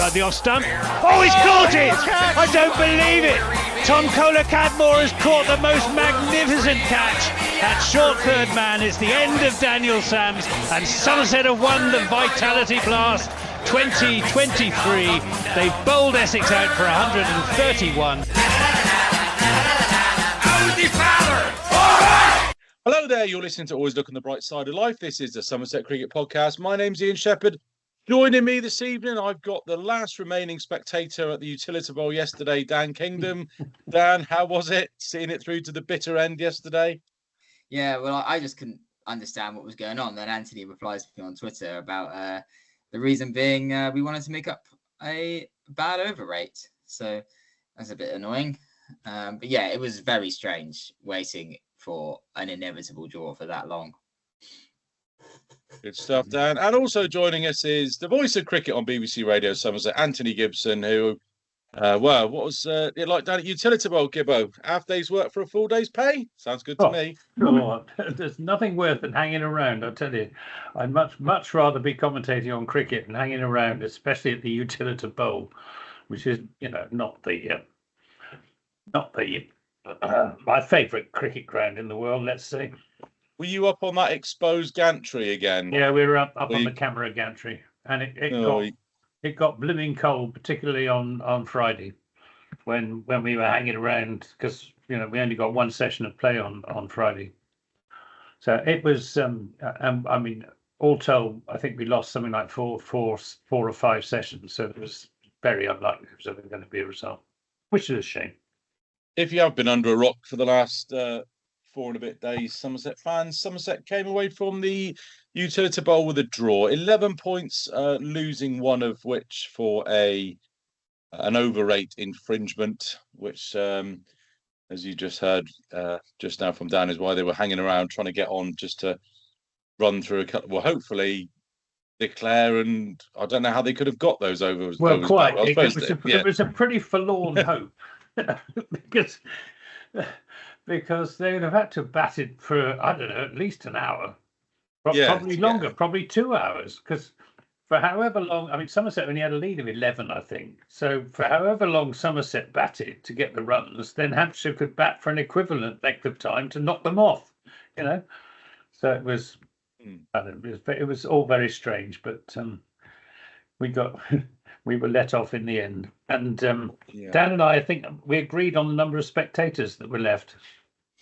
inside the off stump. Oh, he's caught it! I don't believe it! Tom Kohler-Cadmore has caught the most magnificent catch. That short third man is the end of Daniel Sams, and Somerset have won the Vitality Blast 2023. They bowled Essex out for 131. Hello there, you're listening to Always Look on the Bright Side of Life. This is the Somerset Cricket Podcast. My name's Ian Shepherd. Joining me this evening, I've got the last remaining spectator at the Utility Bowl yesterday, Dan Kingdom. Dan, how was it, seeing it through to the bitter end yesterday? Yeah, well, I just couldn't understand what was going on. Then Anthony replies to me on Twitter about the reason being we wanted to make up a bad over rate. So that's a bit annoying. But yeah, it was very strange waiting for an inevitable draw for that long. Good stuff, Dan. And also joining us is the voice of cricket on BBC Radio Somerset, Anthony Gibson, who, what was it like down at Utility Bowl, Gibbo? Half day's work for a full day's pay? Sounds good to me. Sure. There's nothing worse than hanging around, I tell you. I'd much rather be commentating on cricket than hanging around, especially at the Utility Bowl, which is, not my favourite cricket ground in the world, let's say. Were you up on that exposed gantry again? Yeah, we were up on the camera gantry, and it got blooming cold, particularly on Friday, when we were hanging around, because we only got one session of play on Friday. So it was, I mean, all told, I think we lost something like four or five sessions. So it was very unlikely it was ever going to be a result, which is a shame. If you have been under a rock for the last 4 and a bit days, Somerset fans, Somerset came away from the Utility Bowl with a draw, 11 points, losing one of which for an over rate infringement, which, as you just heard just now from Dan, is why they were hanging around trying to get on just to run through a couple. Well, hopefully declare, and I don't know how they could have got those overs. Well, quite. It was a pretty forlorn hope. because they would have had to bat it for, I don't know, at least an hour, probably longer, probably 2 hours, because for however long, I mean, Somerset only had a lead of 11, I think. So for however long Somerset batted to get the runs, then Hampshire could bat for an equivalent length of time to knock them off, So it was, I don't know, it was all very strange, but we were let off in the end. And Dan and I think we agreed on the number of spectators that were left.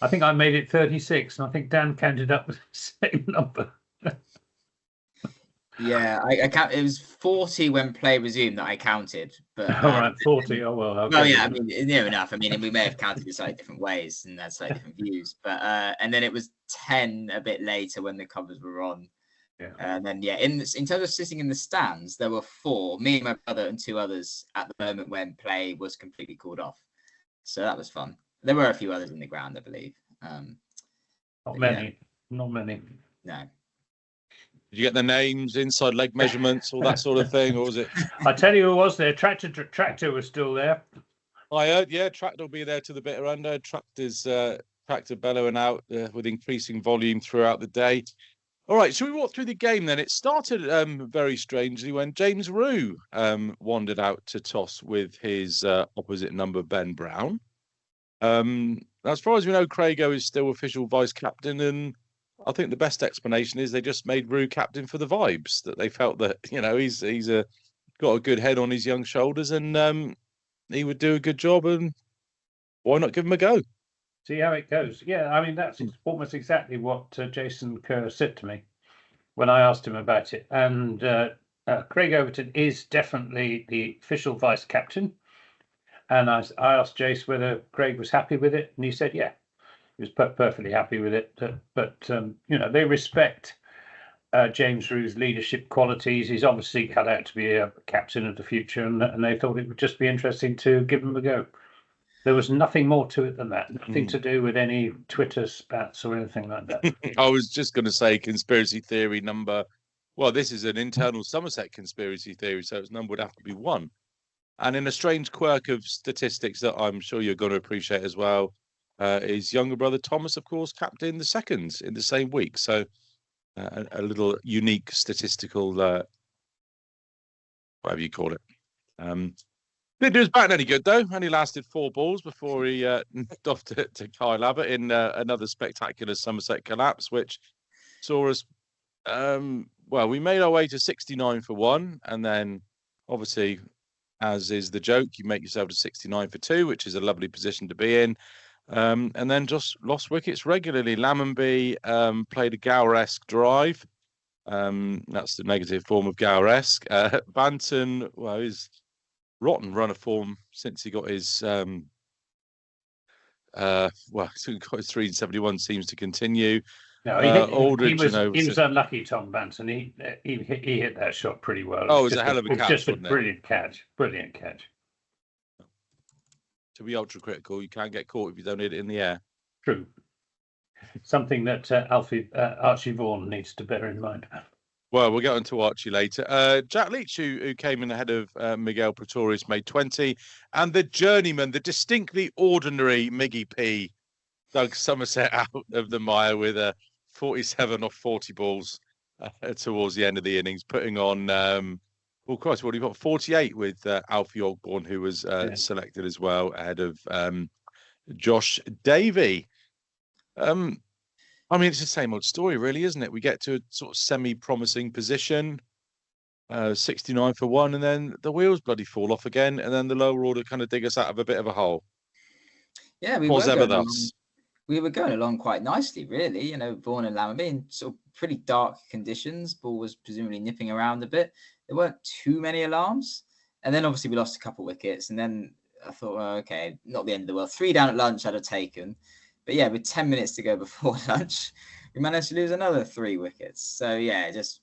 I think I made it 36, and I think Dan counted up with the same number. Yeah, I count. It was 40 when play resumed that I counted. But all right, 40. Oh well. Okay. Well, yeah. I mean, near enough. I mean, we may have counted it slightly different ways and had slightly different views. But and then it was 10 a bit later when the covers were on. Yeah. And then in terms of sitting in the stands, there were 4, me, my brother, and 2 others at the moment when play was completely called off. So that was fun. There were a few others in the ground, I believe. Not many. Not many. No. Did you get the names, inside leg measurements, all that sort of thing, or was it? I tell you who was there. Tractor was still there. I heard, Tractor will be there to the bitter end. Tractor bellowing out with increasing volume throughout the day. All right, shall we walk through the game then? It started very strangely when James Rue wandered out to toss with his opposite number, Ben Brown. As far as we know, Craigo is still official vice-captain, and I think the best explanation is they just made Rue captain for the vibes, that they felt that, he's got a good head on his young shoulders, and he would do a good job, and why not give him a go? See how it goes. Yeah, I mean, that's almost exactly what Jason Kerr said to me when I asked him about it. And Craig Overton is definitely the official vice captain. And I asked Jace whether Craig was happy with it. And he said, yeah, he was perfectly happy with it. But they respect James Rue's leadership qualities. He's obviously cut out to be a captain of the future. And they thought it would just be interesting to give him a go. There was nothing more to it than that. Nothing to do with any Twitter spats or anything like that. I was just going to say conspiracy theory number. Well, this is an internal Somerset conspiracy theory, so its number would have to be 1. And in a strange quirk of statistics that I'm sure you're going to appreciate as well, his younger brother Thomas, of course, captained the seconds in the same week. So a little unique statistical, whatever you call it. Didn't do his batting any good though. Only lasted 4 balls before he knocked off to Kyle Abbott in another spectacular Somerset collapse, which saw us. Well, we made our way to 69 for 1, and then obviously, as is the joke, you make yourself to 69 for 2, which is a lovely position to be in. And then just lost wickets regularly. Lammonby played a Gower-esque drive. That's the negative form of Gower-esque. Banton, well, his rotten run of form since he got his well, he got his 371 seems to continue. No, he was unlucky, Tom Banton. He hit that shot pretty well. Oh, it was a hell of a catch. Just a brilliant catch. Brilliant catch. To be ultra critical, you can't get caught if you don't hit it in the air. True. Something that Archie Vaughan needs to bear in mind. Well, we'll get on to Archie later. Jack Leach, who came in ahead of Miguel Pretorius, made 20. And the journeyman, the distinctly ordinary Miggy P, dug Somerset out of the mire with a 47 off 40 balls towards the end of the innings, putting on, well, Christ, what, he got 48 with Alfie Ogborn, who was selected as well, ahead of Josh Davey. I mean, it's the same old story, really, isn't it? We get to a sort of semi-promising position, 69 for 1, and then the wheels bloody fall off again, and then the lower order kind of dig us out of a bit of a hole. Yeah, we were going along quite nicely, really. You know, Vaughan and Lammonby in sort of pretty dark conditions. Ball was presumably nipping around a bit. There weren't too many alarms. And then obviously we lost a couple of wickets. And then I thought, well, okay, not the end of the world. 3 down at lunch I'd have taken. But yeah, with 10 minutes to go before lunch, we managed to lose another 3 wickets. So yeah, just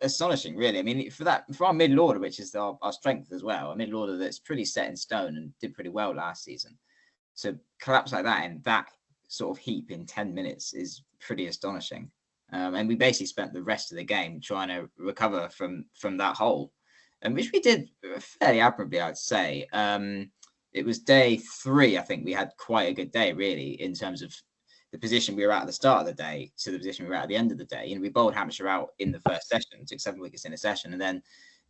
astonishing, really. I mean, for our middle order, which is our strength as well, a middle order that's pretty set in stone and did pretty well last season. So collapse like that in that sort of heap in 10 minutes is pretty astonishing. And we basically spent the rest of the game trying to recover from that hole, which we did fairly admirably, I'd say. It was day 3, I think we had quite a good day, really, in terms of the position we were at the start of the day to the position we were at the end of the day. You know, we bowled Hampshire out in the first session, took 7 wickets in a session, and then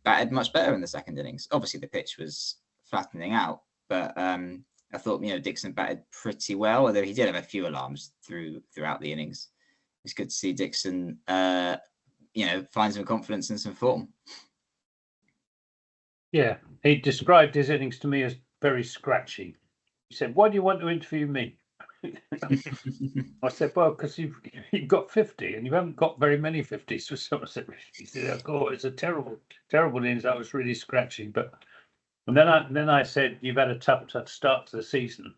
batted much better in the second innings. Obviously, the pitch was flattening out, but I thought, you know, Dixon batted pretty well, although he did have a few alarms throughout the innings. It's good to see Dixon, you know, find some confidence and some form. Yeah, he described his innings to me as very scratchy. He said, "Why do you want to interview me?" I said, "Well, because you've got 50 and you haven't got very many 50s for Somerset." He said, "Oh, it's a terrible innings. That was really scratchy." But and then I said, "You've had a tough start to the season,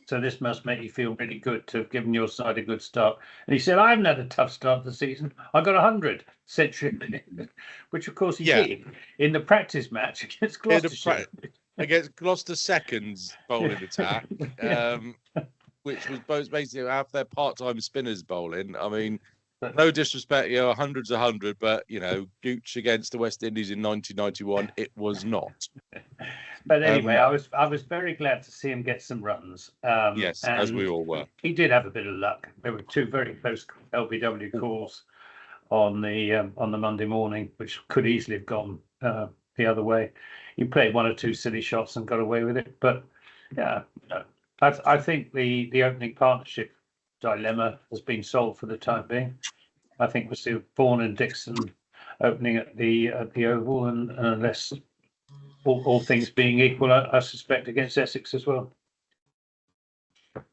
so this must make you feel really good to have given your side a good start." And he said, "I haven't had a tough start to the season. I got 100 century," which of course he did in the practice match against Gloucestershire. Against Gloucester Seconds bowling attack, which was basically half their part-time spinners bowling. I mean, no disrespect, you know, 100's 100, but you know, Gooch against the West Indies in 1991, it was not. But anyway, I was very glad to see him get some runs. Yes, as we all were. He did have a bit of luck. There were 2 very close LBW calls on the Monday morning, which could easily have gone the other way. He played 1 or 2 silly shots and got away with it. But yeah, I think the opening partnership dilemma has been solved for the time being. I think we'll see Vaughan and Dixon opening at the Oval, and unless all things being equal, I suspect against Essex as well.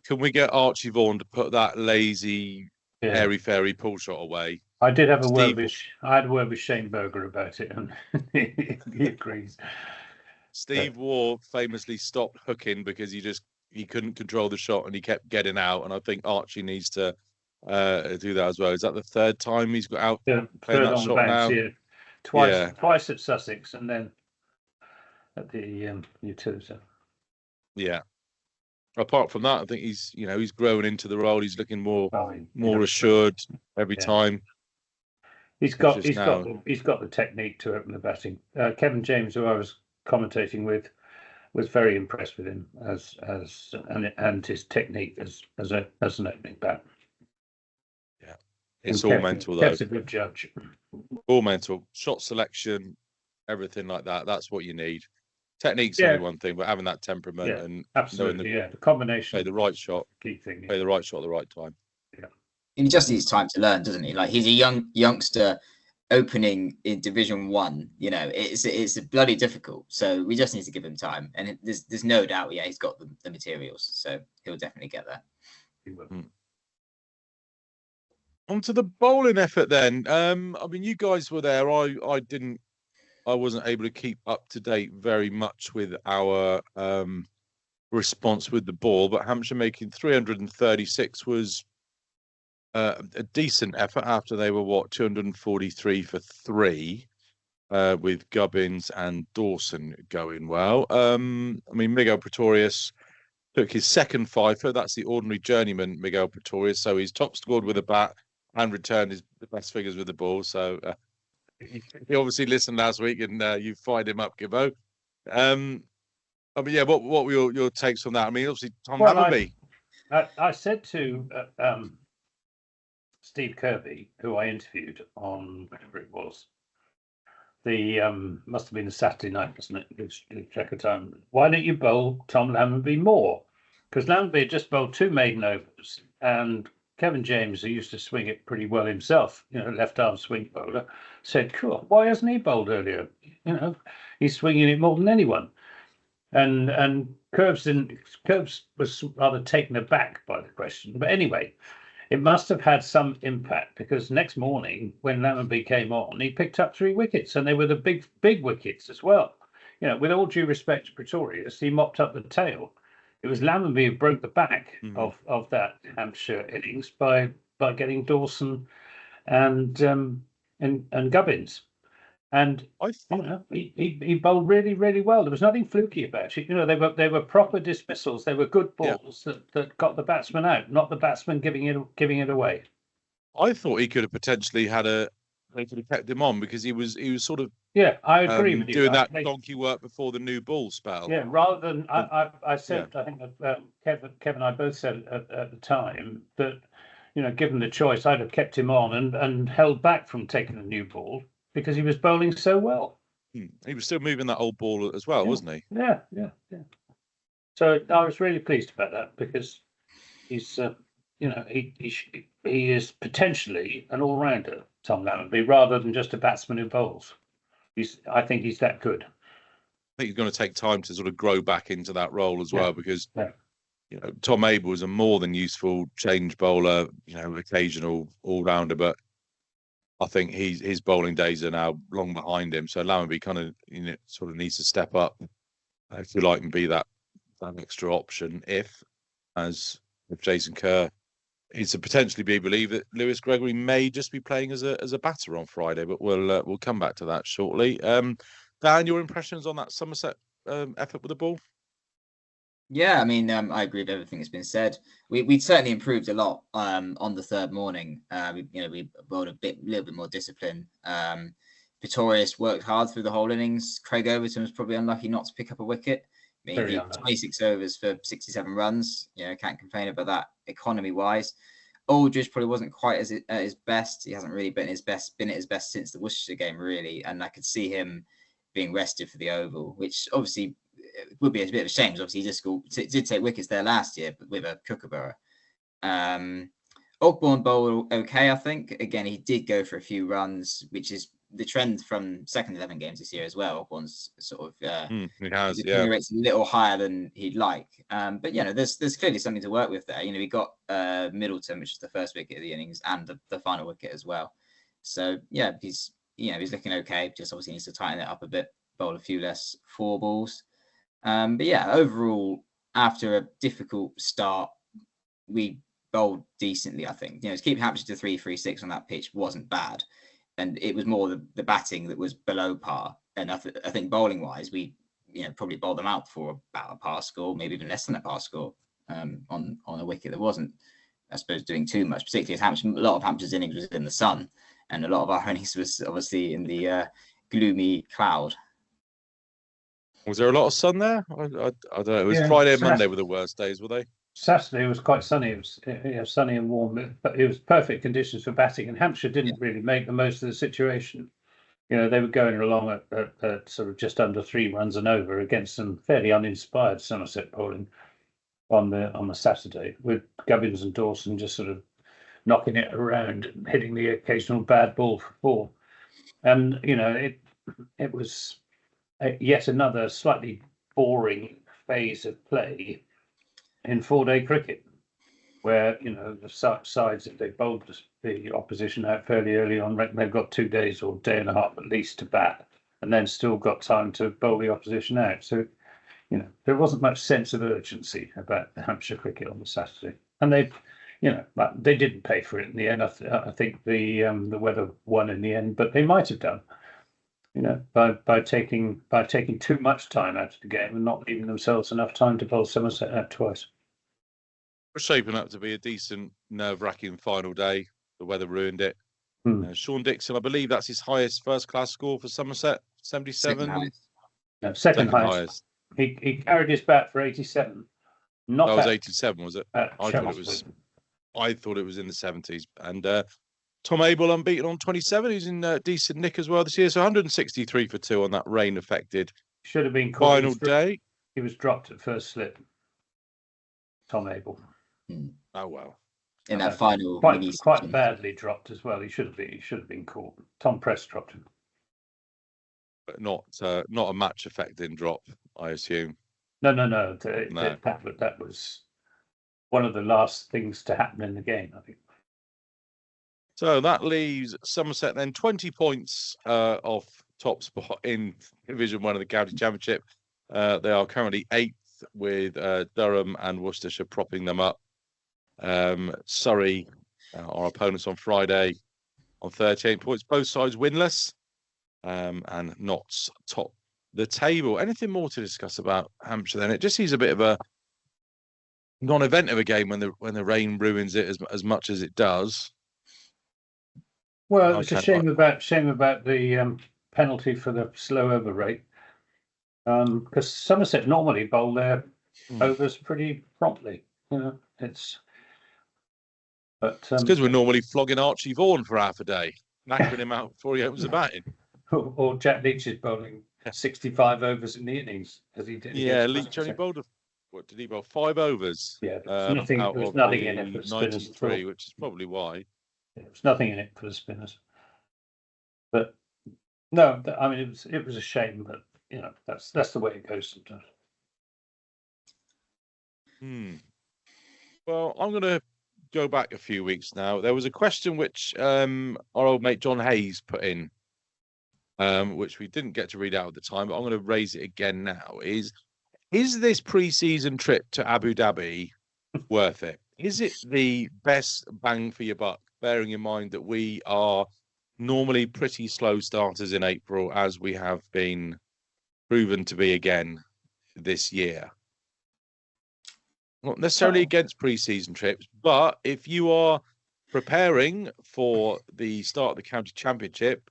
Can we get Archie Vaughan to put that lazy, airy-fairy pull shot away? I did have I had a word with Shane Berger about it, and he agrees. Steve Waugh famously stopped hooking because he couldn't control the shot and he kept getting out. And I think Archie needs to do that as well. Is that the 3rd time he's got out playing that shot now? Yeah. Twice at Sussex and then at the Utility. Yeah. Apart from that, I think he's growing into the role. He's looking more assured every time. He's got the technique to open the batting. Kevin James, who I was commentating with, was very impressed with him and his technique as an opening bat. Yeah, it's all mental though. That's a good judge. All mental. Shot selection, everything like that. That's what you need. Technique's Yeah. only one thing, but having that temperament and Absolutely, knowing the combination, play the right shot, key thing. play the right shot at the right time. He just needs time to learn, doesn't he? Like, he's a youngster opening in Division 1. You know, it's bloody difficult. So we just need to give him time, and there's no doubt, he's got the materials, so he'll definitely get there. He will. On to the bowling effort then. I mean, you guys were there. I wasn't able to keep up to date very much with our response with the ball, but Hampshire making 336 was a decent effort after they were 243 for 3, with Gubbins and Dawson going well. I mean, Miguel Pretorius took his second fifer. That's the ordinary journeyman Miguel Pretorius. So he's top scored with a bat and returned his best figures with the ball. So he obviously listened last week, and you fired him up, Gibbo. I mean, yeah. What were your takes on that? I mean, obviously Tom Hammerby. I said to Steve Kirby, who I interviewed on whatever it was, the must have been a Saturday night, wasn't it? Lose track of time. Why don't you bowl Tom Lammonby more? Because Lammonby had just bowled 2 maiden overs, and Kevin James, who used to swing it pretty well himself, left arm swing bowler, said, "Cool, why hasn't he bowled earlier? He's swinging it more than anyone." And Curbs was rather taken aback by the question, but anyway, it must have had some impact, because next morning when Lammonby came on, he picked up 3 wickets, and they were the big wickets as well. With all due respect to Pretorius, he mopped up the tail. It was Lammonby who broke the back of that Hampshire innings by getting Dawson and Gubbins. And he bowled really, really well. There was nothing fluky about it. They were proper dismissals. They were good balls that got the batsman out, not the batsman giving it away. I thought he could have potentially they could have kept him on, because he was sort of I agree with you. Doing that donkey work before the new ball spell. Yeah, rather than I said, I think Kevin and I both said at the time that given the choice, I'd have kept him on and held back from taking a new ball, because he was bowling so well. He was still moving that old ball as well, wasn't he? Yeah. So I was really pleased about that, because he's he is potentially an all-rounder, Tom Lammonby, rather than just a batsman who bowls. I think he's that good. I think he's going to take time to sort of grow back into that role as well, because Tom Abel was a more than useful change bowler, occasional all-rounder, but I think his bowling days are now long behind him. So Lammonby kind of sort of needs to step up, if you like, and be that extra option. If Jason Kerr is to potentially believe that Lewis Gregory may just be playing as a batter on Friday, but we'll come back to that shortly. Dan, your impressions on that Somerset effort with the ball? Yeah, I mean, I agree with everything that's been said. We certainly improved a lot on the third morning. We bowled a little bit more discipline. Pretorius worked hard through the whole innings. Craig Overton was probably unlucky not to pick up a wicket. I mean, 26 overs for 67 runs. Can't complain about that economy-wise. Aldridge probably wasn't quite at his best. He hasn't really been at his best since the Worcestershire game, really. And I could see him being rested for the Oval, which obviously would be a bit of a shame. Obviously, he did take wickets there last year, but with a Kookaburra. Ogborn bowled okay, I think. Again, he did go for a few runs, which is the trend from second 11 games this year as well. Ogborn's sort of his rate's a little higher than he'd like. But there's clearly something to work with there. We got Middleton, which is the first wicket of the innings, and the final wicket as well. So he's looking okay. Just obviously needs to tighten it up a bit, bowl a few less 4 balls. But overall, after a difficult start, we bowled decently, I think. To keep Hampshire to 336 on that pitch wasn't bad. And it was more the batting that was below par. And I think bowling-wise, we probably bowled them out for about a par score, maybe even less than a par score on a wicket that wasn't, I suppose, doing too much, particularly as a lot of Hampshire's innings was in the sun. And a lot of our innings was obviously in the gloomy cloud. Was there a lot of sun there? I don't know. It was Friday and Monday were the worst days, were they? Saturday was quite sunny. It was sunny and warm, but it was perfect conditions for batting. And Hampshire didn't really make the most of the situation. they were going along at sort of just under 3 runs and over against some fairly uninspired Somerset bowling on the Saturday, with Gubbins and Dawson just sort of knocking it around, hitting the occasional bad ball for 4. And it was yet another slightly boring phase of play in 4-day cricket, where the sides, if they bowled the opposition out fairly early on, they've got 2 days or day and a half at least to bat, and then still got time to bowl the opposition out. So there wasn't much sense of urgency about the Hampshire cricket on the Saturday, and they didn't pay for it in the end. I think the weather won in the end, but they might have done, by taking too much time out of the game and not leaving themselves enough time to bowl Somerset out twice. It's shaping up to be a decent, nerve-wracking final day. The weather ruined it. Sean Dixon, I believe that's his highest first-class score for Somerset, 77. Second highest. He carried his bat for 87. That was 87, was it? I thought it was in the 70s. And Tom Abel unbeaten on 27. He's in decent nick as well this year. So 163 for 2 on that rain-affected should have been caught. Final day. He was dropped at first slip. Tom Abel. Oh well. In that final, quite badly dropped as well. He should have been caught. Tom Press dropped him, but not a match affecting drop, I assume. No. That was one of the last things to happen in the game, I think. So that leaves Somerset then 20 points off top spot in Division 1 of the County Championship. They are currently 8th with Durham and Worcestershire propping them up. Surrey, our opponents on Friday, on 38 points. Both sides winless and not top the table. Anything more to discuss about Hampshire then? It just seems a bit of a non-event of a game when the rain ruins it as much as it does. Well, it's a shame about the penalty for the slow over rate, because Somerset normally bowl their overs pretty promptly. It's because we're normally flogging Archie Vaughan for half a day, knacking him out before he opens the batting. Or Jack Leach is bowling 65 overs in the innings, as he did. Yeah, Leach only bowled what did he bowl? 5 overs. Yeah, there was nothing in it for the spinners. 93, which is probably why. There was nothing in it for the spinners. But no, I mean it was a shame, but that's the way it goes sometimes. Well, I'm going to go back a few weeks now. There was a question which our old mate John Hayes put in, which we didn't get to read out at the time, but I'm going to raise it again now. Is this pre-season trip to Abu Dhabi worth it? Is it the best bang for your buck, bearing in mind that we are normally pretty slow starters in April, as we have been proven to be again this year? Not necessarily against pre-season trips, but if you are preparing for the start of the county championship,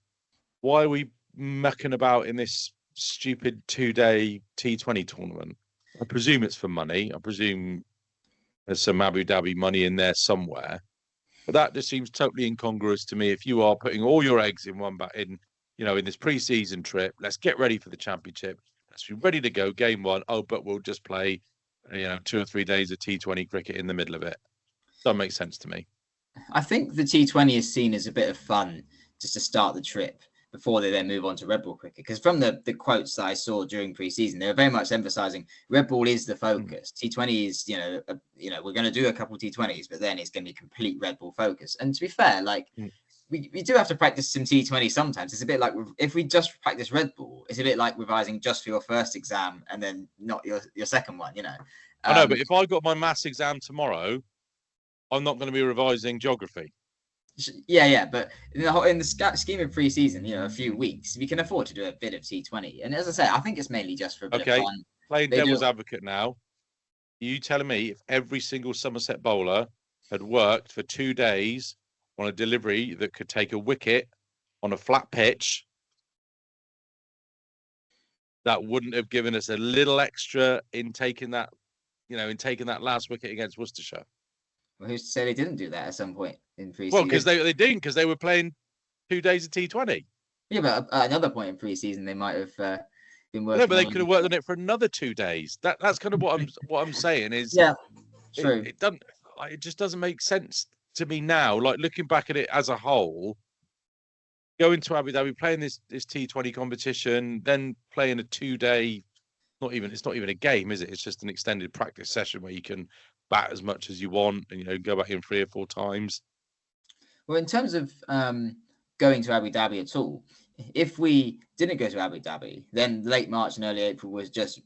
why are we mucking about in this stupid 2-day T20 tournament? I presume it's for money. I presume there's some Abu Dhabi money in there somewhere. But that just seems totally incongruous to me. If you are putting all your eggs in one in this pre-season trip, let's get ready for the championship. Let's be ready to go. Game 1. Oh, but we'll just play 2 or 3 days of T20 cricket in the middle of it. Doesn't make sense to me. I think the T20 is seen as a bit of fun just to start the trip before they then move on to red ball cricket. Because from the quotes that I saw during pre-season, they were very much emphasising red ball is the focus. T20 is, we're going to do a couple of T20s, but then it's going to be complete red ball focus. And to be fair, we do have to practice some T20 sometimes. It's a bit like if we just practice red ball, it's a bit like revising just for your first exam and then not your second one, I know, but if I got my maths exam tomorrow, I'm not going to be revising geography. Yeah, but in the scheme of pre-season, a few weeks, we can afford to do a bit of T20. And as I say, I think it's mainly just for a bit of fun. Playing devil's advocate now, you telling me if every single Somerset bowler had worked for 2 days on a delivery that could take a wicket on a flat pitch, that wouldn't have given us a little extra in taking that last wicket against Worcestershire? Well, who's to say they didn't do that at some point in pre-season? Well, because they didn't, because they were playing 2 days of T20. Yeah, but at another point in pre-season, they might have been working. No, but they could have worked on it for another 2 days. That's kind of what I'm saying is, yeah, true. It doesn't. It just doesn't make sense to me now. Like looking back at it as a whole, going to Abu Dhabi, playing this T20 competition, then playing a 2-day. It's not even a game, is it? It's just an extended practice session where you can bat as much as you want and go back in 3 or 4 times. Well, in terms of going to Abu Dhabi at all, if we didn't go to Abu Dhabi, then late March and early April was just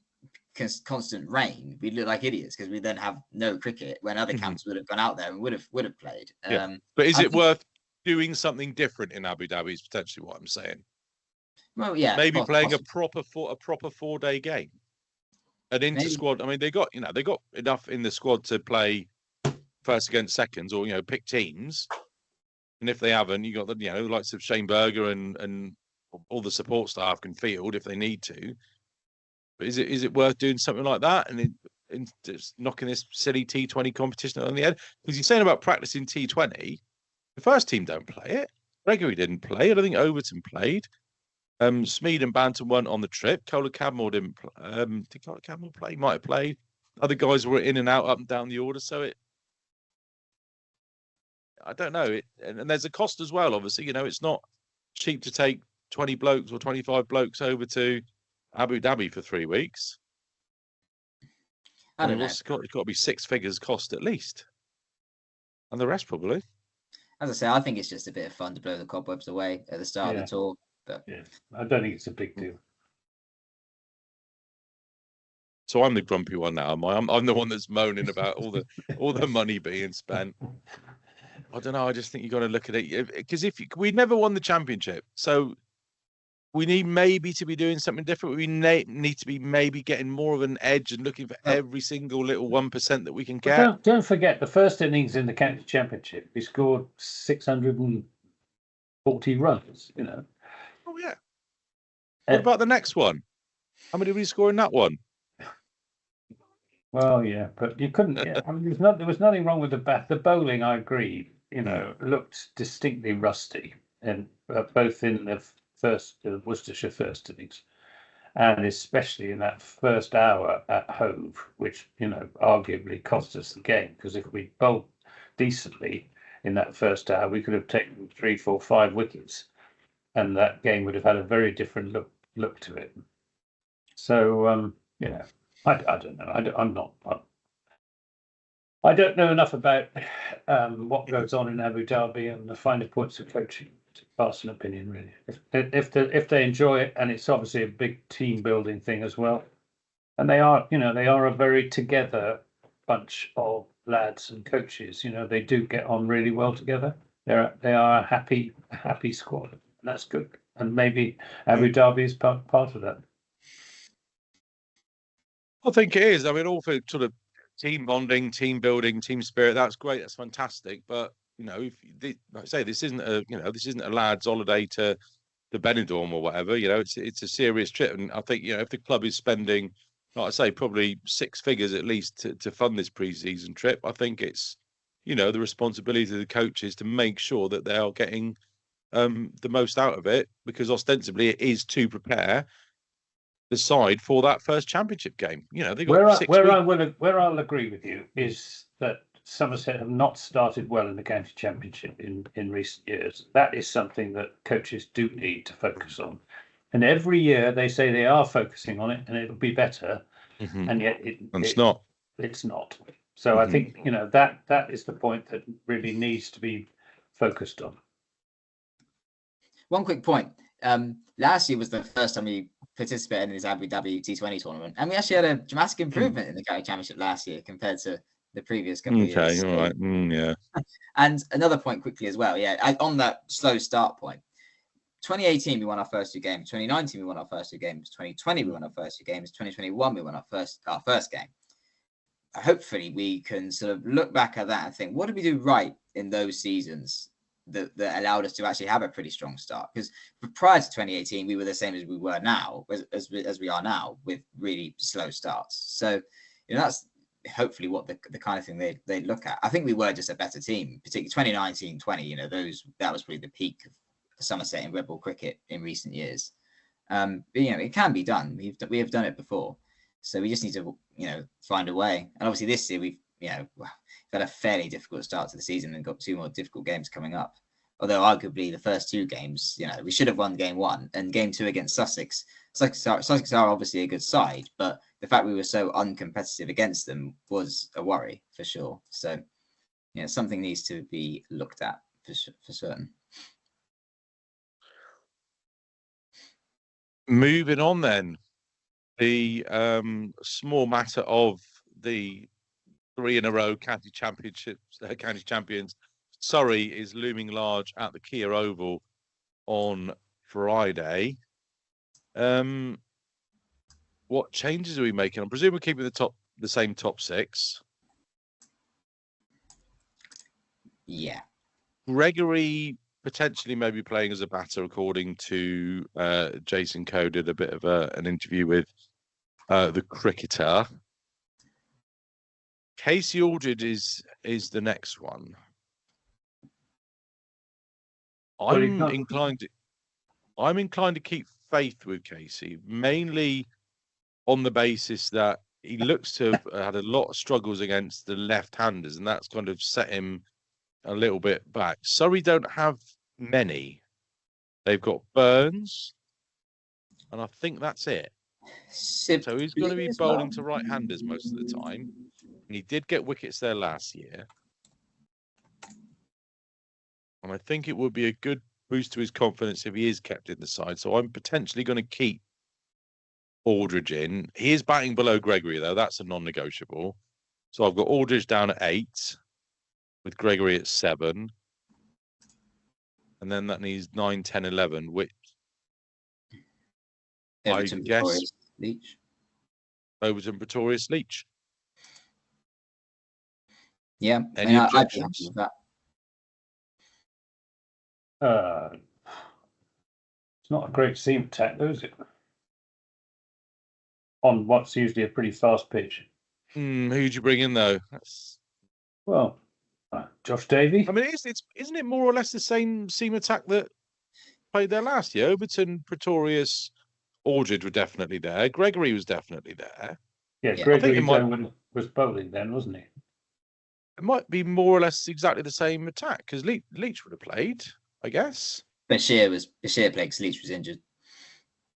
constant rain. We'd look like idiots because we then have no cricket when other camps would have gone out there and would have played. Yeah. But is it worth doing something different in Abu Dhabi? Is potentially what I'm saying. Well, yeah, maybe playing a proper 4-day game. An inter squad. I mean, they got enough in the squad to play first against seconds, or pick teams. And if they haven't, you got the likes of Shane Berger and all the support staff can field if they need to. But is it worth doing something like that and just knocking this silly T20 competition on the head? Because you're saying about practicing T20, the first team don't play it. Gregory didn't play. I don't think Overton played. Smead and Bantam weren't on the trip. Cola Cadmore didn't play. Did Cola Cadmore play? He might have played. Other guys were in and out, up and down the order. So I don't know. And there's a cost as well, obviously. It's not cheap to take 20 blokes or 25 blokes over to Abu Dhabi for 3 weeks. I don't know. It's got to be 6 figures cost at least. And the rest probably. As I say, I think it's just a bit of fun to blow the cobwebs away at the start of the tour. But yeah, I don't think it's a big deal. So I'm the grumpy one now, am I? I'm the one that's moaning about all the money being spent. I don't know. I just think you got to look at it because we never won the championship, so we need maybe to be doing something different. We need to be maybe getting more of an edge and looking for every single little 1% that we can get. Don't forget the first innings in the county championship. We scored 640 runs. Oh yeah. What about the next one? How many did we score in that one? Well, yeah, but you couldn't. Yeah, I mean, there was nothing wrong with the bat. The bowling, I agree. Looked distinctly rusty, and both in the Worcestershire first innings, and especially in that first hour at Hove, which arguably cost us the game, because if we bowled decently in that first hour, we could have taken 3, 4, 5 wickets. And that game would have had a very different look to it. So I don't know. I don't know enough about what goes on in Abu Dhabi and the finer points of coaching to pass an opinion. Really, if they enjoy it, and it's obviously a big team building thing as well, and they are a very together bunch of lads and coaches. They do get on really well together. They are a happy squad. That's good, and maybe Abu Dhabi is part of that. I think it is. I mean, all for sort of team bonding, team building, team spirit. That's great. That's fantastic. But like I say, this isn't a lads' holiday to Benidorm or whatever. It's a serious trip, and I think if the club is spending, like I say, probably 6 figures at least to fund this pre-season trip, I think it's the responsibility of the coaches to make sure that they are getting the most out of it, because ostensibly it is to prepare the side for that first championship game. They got where I'll agree with you is that Somerset have not started well in the county championship in recent years. That is something that coaches do need to focus on, and every year they say they are focusing on it and it'll be better, and yet it's not. So I think that is the point that really needs to be focused on. One quick point. Last year was the first time we participated in this Abu Dhabi T20 tournament, and we actually had a dramatic improvement in the county championship last year compared to the previous couple of years. Okay, all right. Yeah. And another point quickly as well. Yeah, on that slow start point, 2018 we won our first 2 games. 2019 we won our first 2 games. 2020 we won our first 2 games. 2021 we won our first game. Hopefully we can sort of look back at that and think, what did we do right in those seasons that allowed us to actually have a pretty strong start? Because prior to 2018, we were the same as we were now, as we are now, with really slow starts. So, that's hopefully what the kind of thing they look at. I think we were just a better team, particularly 2019-20. That was really the peak Somerset in red ball cricket in recent years. But, it can be done. We have done it before, so we just need to find a way. And obviously this year we've had a fairly difficult start to the season and got 2 more difficult games coming up. Although arguably the first 2 games, we should have won game 1 and game 2 against Sussex. Sussex are obviously a good side, but the fact we were so uncompetitive against them was a worry for sure. So, something needs to be looked at for certain. Moving on then, the small matter of the 3 in a row county champions. Surrey is looming large at the Kia Oval on Friday. What changes are we making? I presume we're keeping the same top 6. Yeah. Gregory potentially maybe playing as a batter, according to Jason Coe did a bit of an interview with the cricketer. Casey Aldridge is the next one. I'm inclined to keep faith with Casey, mainly on the basis that he looks to have had a lot of struggles against the left-handers, and that's kind of set him a little bit back. Surrey don't have many. They've got Burns, and I think that's it. So he's going to be bowling to right-handers most of the time. And he did get wickets there last year. And I think it would be a good boost to his confidence if he is kept in the side. So I'm potentially going to keep Aldridge in. He is batting below Gregory, though. That's a non-negotiable. So I've got Aldridge down at 8, with Gregory at 7. And then that needs 9, 10, 11, which Everton, I guess Pretorius, Leach. Overton, Pretorius, Leach. Yeah, Any I'd be objections? happy with that. It's not a great seam attack, though, is it? On what's usually a pretty fast pitch. Who'd you bring in, though? Well, Josh Davey. I mean, isn't it more or less the same seam attack that played there last year? Overton, Pretorius, Aldridge were definitely there. Gregory was definitely there. Yeah, Gregory was bowling then, wasn't he? It might be more or less exactly the same attack because Leach would have played, I guess. Bashir played because Leach was injured.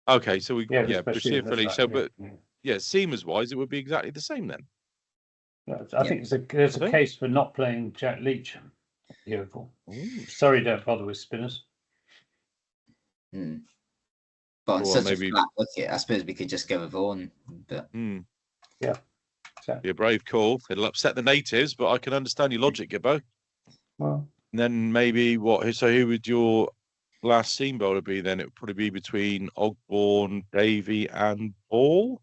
Okay, so Bashir for Leach. Right, So, but seamers wise, it would be exactly the same then. I think there's a case for not playing Jack Leach. Beautiful. Sorry, don't bother with spinners. But on such a flat wicket, I suppose we could just go with Vaughan. But yeah, be a brave call. It'll upset the natives, but I can understand your logic, Gibbo. Well, and then maybe what? So who would your last seam bowler be? Then it would probably be between Ogborn, Davey, and Ball.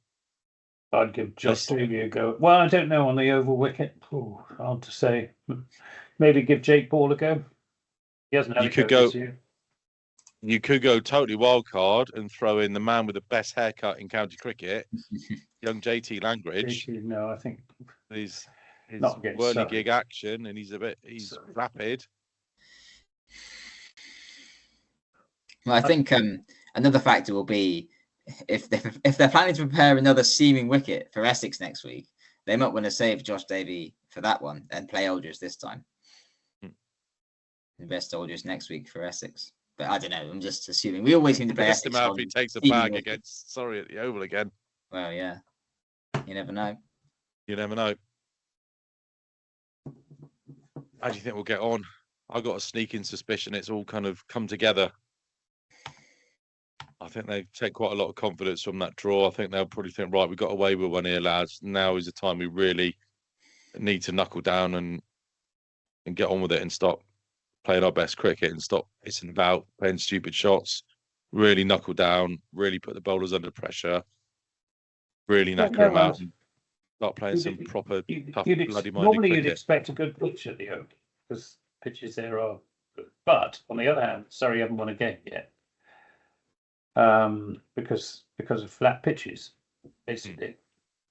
I'd give Josh Davey a go. Well, I don't know on the oval wicket. Hard to say. Maybe give Jake Ball a go. He hasn't had a go this year. You could go totally wild card and throw in the man with the best haircut in county cricket, young JT Langridge. No, I think he's not whirligig action, and he's rapid. Well, I think another factor will be if they're planning to prepare another seaming wicket for Essex next week, they might want to save Josh Davey for that one and play Aldridge this time. Invest Aldridge next week for Essex. But I don't know. I'm just assuming. We always seem to play Essex. If he takes a bag against Surrey at the Oval again. Well, yeah. You never know. You never know. How do you think we'll get on? I've got a sneaking suspicion it's all kind of come together. I think they take quite a lot of confidence from that draw. I think they'll probably think, right, we got away with one here, lads. Now is the time we really need to knuckle down and get on with it and stop playing our best cricket and stop pissing about, playing stupid shots, really knuckle down, really put the bowlers under pressure, really knacker them out and start playing some proper tough, bloody-minded normally cricket. You'd expect a good pitch at the Oval because pitches there are good. But on the other hand, Surrey haven't won a game yet because of flat pitches, basically.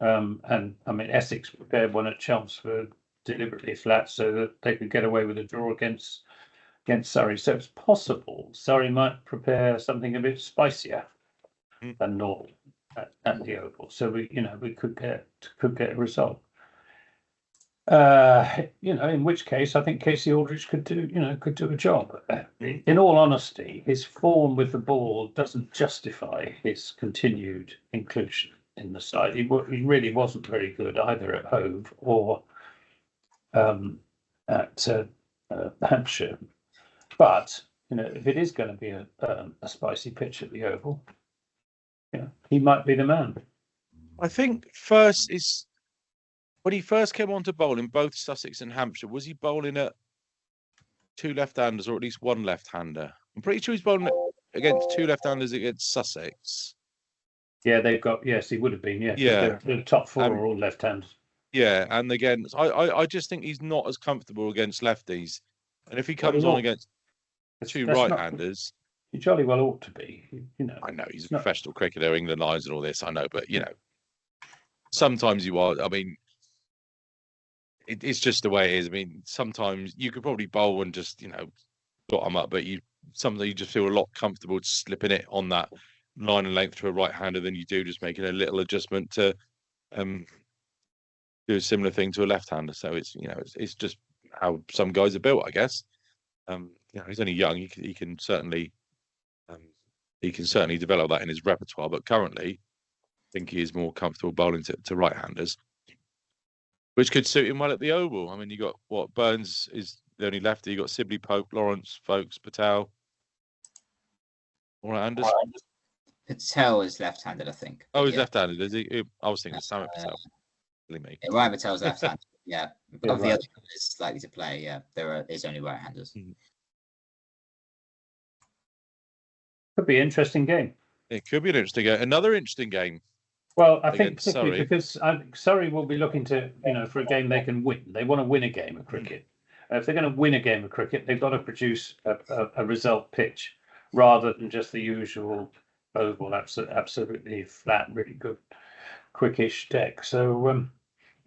And I mean, Essex prepared one at Chelmsford deliberately flat so that they could get away with a draw against against Surrey. So it's possible Surrey might prepare something a bit spicier than normal at the Oval. So we could get a result. In which case I think Casey Aldridge could do a job. In all honesty, his form with the ball doesn't justify his continued inclusion in the side. He really wasn't very good either at Hove or at Hampshire. But if it is going to be a spicy pitch at the Oval, he might be the man. I think first is when he first came on to bowl in both Sussex and Hampshire. Was he bowling at two left-handers or at least one left-hander? I'm pretty sure he's bowling against two left-handers against Sussex. Yeah, yes, he would have been. Yeah. The top four are all left-handers. Yeah, and again, I just think he's not as comfortable against lefties, and if he comes on against two right-handers, he jolly well ought to be. I know he's a professional cricketer, England Lions, and all this. I know, but sometimes you are. I mean, it's just the way it is. I mean, sometimes you could probably bowl and just got them up, but sometimes you just feel a lot comfortable slipping it on that line and length to a right-hander than you do just making a little adjustment to do a similar thing to a left-hander. So it's just how some guys are built, I guess. He's only young. He can certainly develop that in his repertoire. But currently, I think he is more comfortable bowling to right-handers, which could suit him well at the Oval. I mean, you got Burns is the only lefty. You got Sibley, Pope, Lawrence, Folkes, Patel, all right-handers. Patel is left-handed, I think. Oh, he's left-handed, is he? I was thinking Samit Patel. Me. Yeah, Ryan Patel's left-handed. Yeah, of the other is likely to play. Yeah, there's only right-handers. Could be an interesting game. It could be an interesting game. Another interesting game. Well, I think particularly because Surrey will be looking to, for a game they can win. They want to win a game of cricket. If they're going to win a game of cricket, they've got to produce a result pitch rather than just the usual Oval, absolutely flat, really good, quickish deck. So,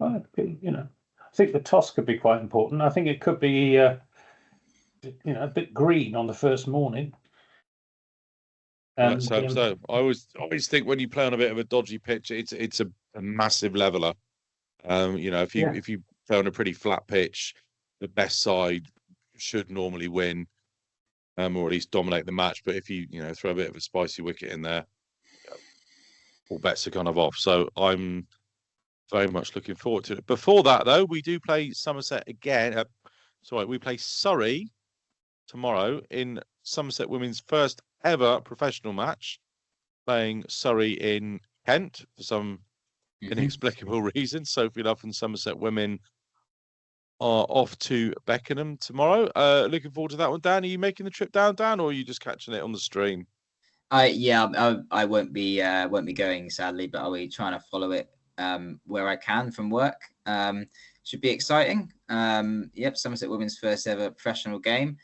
I think the toss could be quite important. I think it could be, a bit green on the first morning. Let's hope so. I always think when you play on a bit of a dodgy pitch, it's a massive leveler. If you play on a pretty flat pitch, the best side should normally win, or at least dominate the match. But if you throw a bit of a spicy wicket in there, all bets are kind of off. So I'm very much looking forward to it. Before that, though, we do play Somerset again. We play Surrey tomorrow in Somerset women's first ever professional match, playing Surrey in Kent for some inexplicable reason. Sophie Love and Somerset women are off to Beckenham tomorrow. Looking forward to that one. Dan, are you making the trip down, Dan, or are you just catching it on the stream? I won't be going, sadly, but I'll be trying to follow it where I can from work. Should be exciting. Somerset women's first ever professional game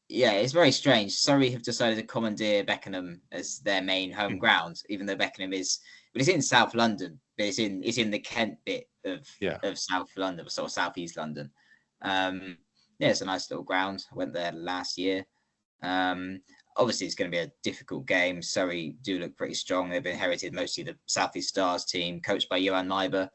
it's very strange. Surrey have decided to commandeer Beckenham as their main home ground, even though Beckenham it's in South London, but it's in the Kent bit of South London, sort of southeast London. It's a nice little ground. I went there last year. Obviously, it's going to be a difficult game. Surrey do look pretty strong. They've inherited mostly the Southeast Stars team, coached by Johan Neiber.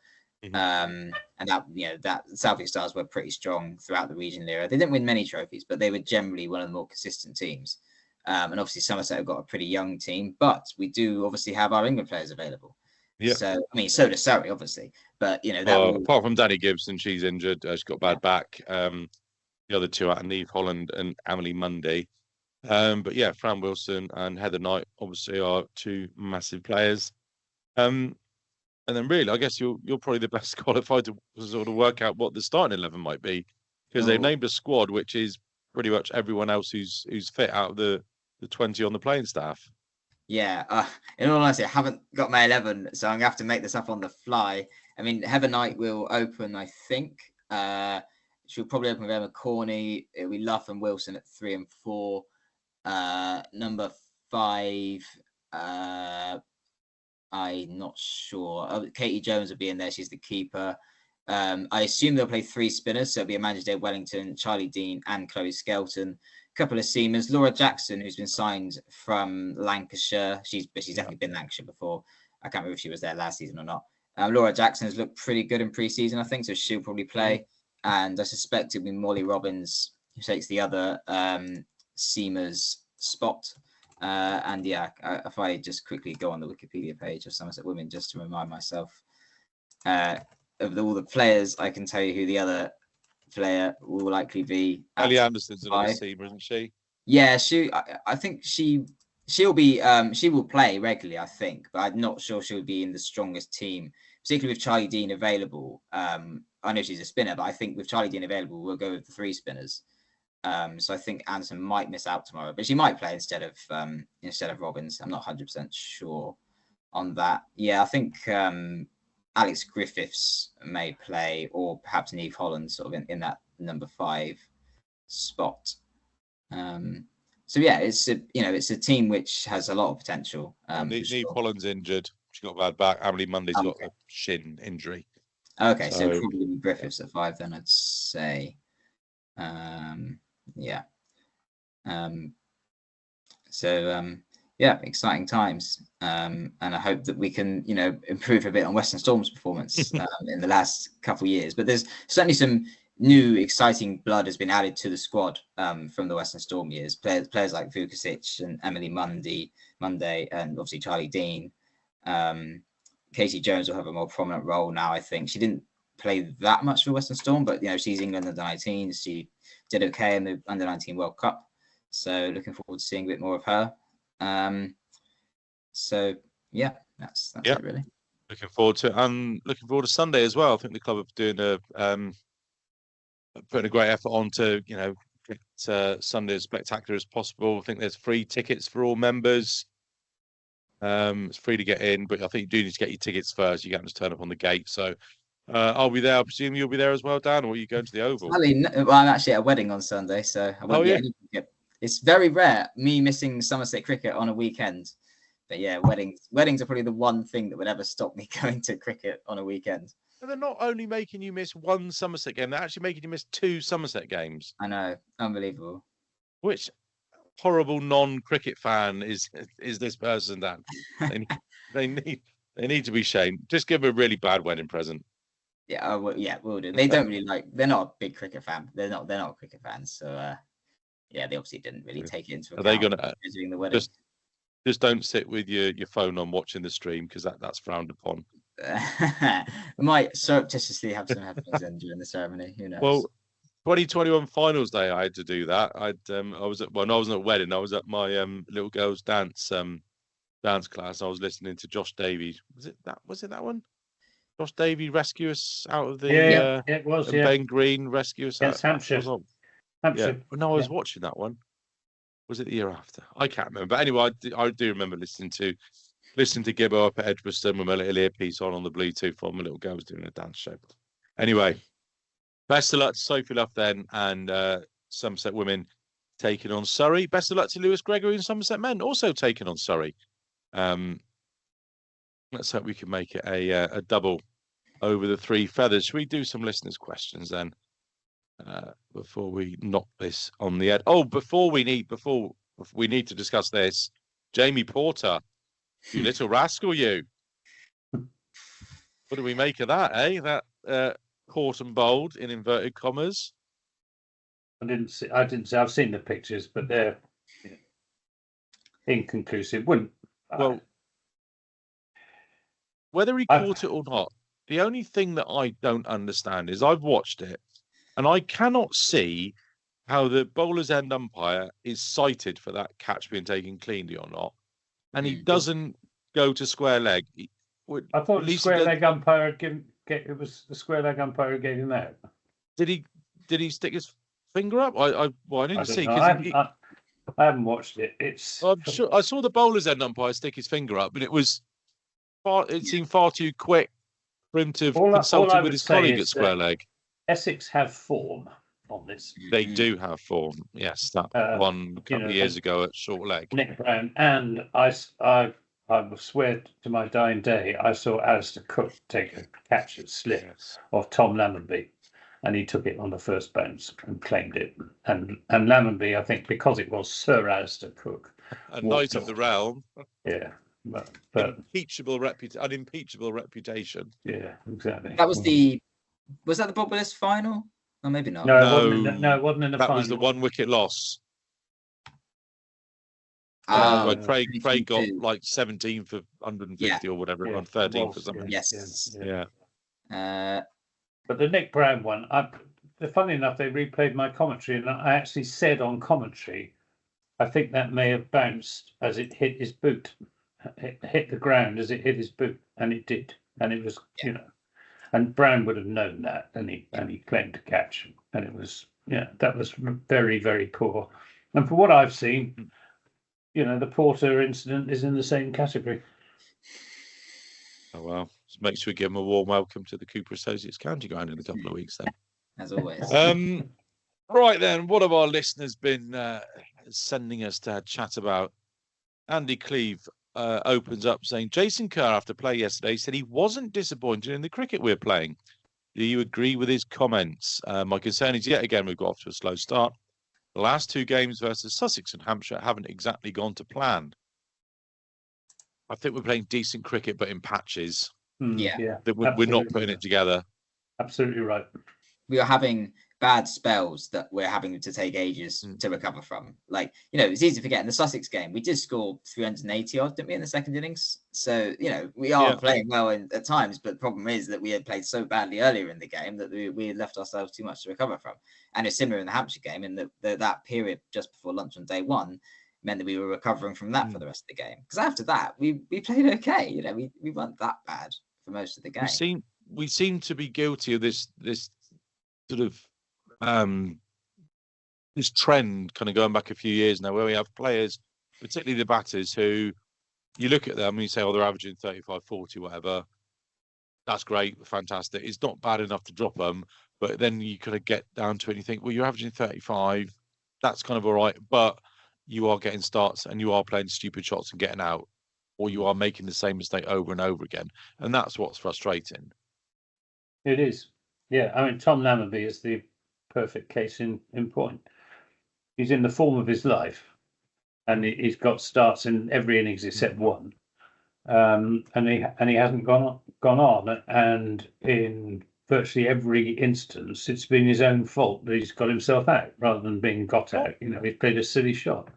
And that Southeast Stars were pretty strong throughout the regional era. They didn't win many trophies, but they were generally one of the more consistent teams. And obviously, Somerset have got a pretty young team, but we do obviously have our England players available. Yeah. So so does Surrey, obviously. But apart from Danny Gibson, she's injured. She's got bad back. The other two are Neve Holland and Amelie Mundy. But Fran Wilson and Heather Knight obviously are two massive players. And then really, I guess you're probably the best qualified to sort of work out what the starting 11 might be, because they've named a squad which is pretty much everyone else who's fit out of the 20 on the playing staff. Yeah, in all honesty, I haven't got my 11, so I'm going to have to make this up on the fly. I mean, Heather Knight will open, I think. She'll probably open with Emma Corney. It'll be Luff and Wilson at 3 and 4. Number 5, I'm not sure. Katie Jones will be in there. She's the keeper. I assume they'll play 3 spinners, so it'll be Amanda Day Wellington, Charlie Dean, and Chloe Skelton. A couple of seamers. Laura Jackson, who's been signed from Lancashire. She's definitely been Lancashire before. I can't remember if she was there last season or not. Laura Jackson has looked pretty good in pre-season, I think, so she'll probably play. And I suspect it'll be Molly Robbins who takes the other seamer's spot. And yeah, if I just quickly go on the Wikipedia page of Somerset Women just to remind myself of all the players, I can tell you who the other player will likely be. Ellie Anderson's another seamer, isn't she? Yeah, I think she'll be she will play regularly, I think, but I'm not sure she'll be in the strongest team, particularly with Charlie Dean available. I know she's a spinner, but I think with Charlie Dean available, we'll go with the 3 spinners. So I think Anderson might miss out tomorrow, but she might play instead of Robbins. I'm not 100% sure on that. Yeah, I think Alex Griffiths may play, or perhaps Neve Holland, sort of in that number 5 spot. So yeah, it's a team which has a lot of potential. Neve Holland's injured. She got a bad back. Emily Monday's got a shin injury. Okay, so probably Griffiths at 5 then, I'd say. Yeah. Yeah, exciting times. And I hope that we can, improve a bit on Western Storm's performance in the last couple of years. But there's certainly some new exciting blood has been added to the squad from the Western Storm years. Players like Vukasic and Emily Monday, and obviously Charlie Dean. Katie Jones will have a more prominent role now, I think. She didn't play that much for Western Storm, but she's England under 19s. She did okay in the under 19 World Cup, so looking forward to seeing a bit more of her. So yeah, that's it really. Looking forward to it, and looking forward to Sunday as well. I think the club are doing putting a great effort on to get Sunday as spectacular as possible. I think there's free tickets for all members. It's free to get in, but I think you do need to get your tickets first. You can't just turn up on the gate. So I'll be there. I presume you'll be there as well, Dan, or are you going to the Oval? Well, I'm actually at a wedding on Sunday, so I won't get any ticket. It's very rare, me missing Somerset cricket on a weekend. But yeah, weddings are probably the one thing that would ever stop me going to cricket on a weekend. But they're not only making you miss one Somerset game, they're actually making you miss 2 Somerset games. I know, unbelievable. Which horrible non-cricket fan is this person, Dan? They need to be shamed. Just give them a really bad wedding present. Yeah, we'll do. They don't really they're not a big cricket fan. They're not cricket fans. So yeah, they obviously didn't really take it into account. Are they gonna doing the wedding? Just don't sit with your phone on watching the stream, because that's frowned upon. We might surreptitiously have some headphones in during the ceremony. Who knows? Well, 2021 finals day, I had to do that. I wasn't at a wedding. I was at my little girl's dance class. I was listening to Josh Davey. Was it that one? Josh Davey rescue us out of the it was Ben Green rescue us out. Hampshire. Yeah. No, I was watching that one. Was it the year after? I can't remember. But anyway, I do remember listening to Gibbo up at Edgbaston with my little earpiece on the Bluetooth while my little girl was doing a dance show. Anyway, best of luck to Sophie Luff then, and Somerset Women taking on Surrey. Best of luck to Lewis Gregory and Somerset Men also taking on Surrey. Let's hope we can make it a double over the 3 feathers. Should we do some listeners' questions then? Before we knock this on the head. Oh, before we need to discuss this, Jamie Porter, you little rascal, you. What do we make of that, eh? That caught and bowled in inverted commas. I didn't see. I've seen the pictures, but they're inconclusive. Well, whether he caught it or not, the only thing that I don't understand is I've watched it, and I cannot see how the bowler's end umpire is cited for that catch being taken cleanly or not, and he doesn't go to square leg. I thought the square leg umpire it was the square leg umpire who gave him out. Did he stick his finger up? I didn't see. I haven't watched it. I'm sure I saw the bowler's end umpire stick his finger up, but it seemed far too quick for him to have consulted with his colleague at square leg. Essex have form on this. They do have form. Yes, that one a couple of years ago at short leg. Nick Brown, and I I will swear to my dying day, I saw Alistair Cook take a catch at slip of Tom Lammonby, and he took it on the first bounce and claimed it. And Lammonby, I think, because it was Sir Alistair Cook, a knight of the realm. Yeah, but unimpeachable reputation. Yeah, exactly. That was was that the Bob Willis final? Or maybe not. No, it wasn't in the final. That was the 1 wicket loss. Oh, Craig got like 17 for 150 or whatever, on 13 for something. Yes. Yeah. But the Nick Brown one, funny enough, they replayed my commentary, and I actually said on commentary, I think that may have bounced as it hit his boot. It hit the ground as it hit his boot, and it did. And it was, and Brown would have known that, and he claimed to catch, and it was, that was very, very poor. And for what I've seen, the Porter incident is in the same category. Oh well, so make sure we give them a warm welcome to the Cooper Associates County Ground in a couple of weeks then. As always. Right then, what have our listeners been sending us to chat about? Andy Cleve opens up saying, Jason Kerr, after play yesterday, said he wasn't disappointed in the cricket we're playing. Do you agree with his comments? My concern is yet again we've got off to a slow start. The last 2 games versus Sussex and Hampshire haven't exactly gone to plan. I think we're playing decent cricket, but in patches. Yeah. We're not putting it together. Absolutely right. We are having bad spells that we're having to take ages to recover from. Like, it's easy to forget in the Sussex game, we did score 380 odd, didn't we, in the second innings? So, we are playing well at times, but the problem is that we had played so badly earlier in the game that we had left ourselves too much to recover from. And it's similar in the Hampshire game, in that period just before lunch on day 1 meant that we were recovering from that for the rest of the game. Because after that, we played okay. We weren't that bad for most of the game. We seem to be guilty of this sort of this trend kind of going back a few years now, where we have players, particularly the batters, who you look at them and you say, they're averaging 35, 40, whatever. That's great, fantastic. It's not bad enough to drop them, but then you kind of get down to it and you think, well, you're averaging 35, that's kind of all right, but you are getting starts and you are playing stupid shots and getting out, or you are making the same mistake over and over again. And that's what's frustrating. It is. Yeah, I mean, Tom Lammonby is the perfect case in point. He's in the form of his life, and he's got starts in every innings except one, and he hasn't gone on. And in virtually every instance, it's been his own fault that he's got himself out rather than being got out. He's played a silly shot.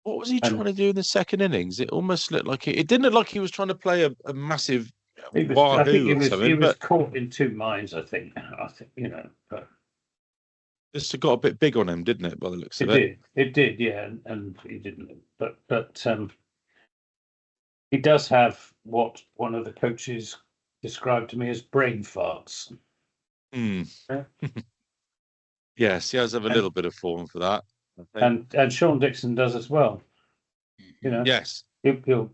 What was he trying to do in the second innings? It almost looked like it didn't look like he was trying to play a massive. I think he was caught in two minds. I think, but this got a bit big on him, didn't it? By the looks of it, it did, yeah, and he didn't. But he does have what one of the coaches described to me as brain farts. Yes, he has a little bit of form for that. And Sean Dixon does as well. Yes, he'll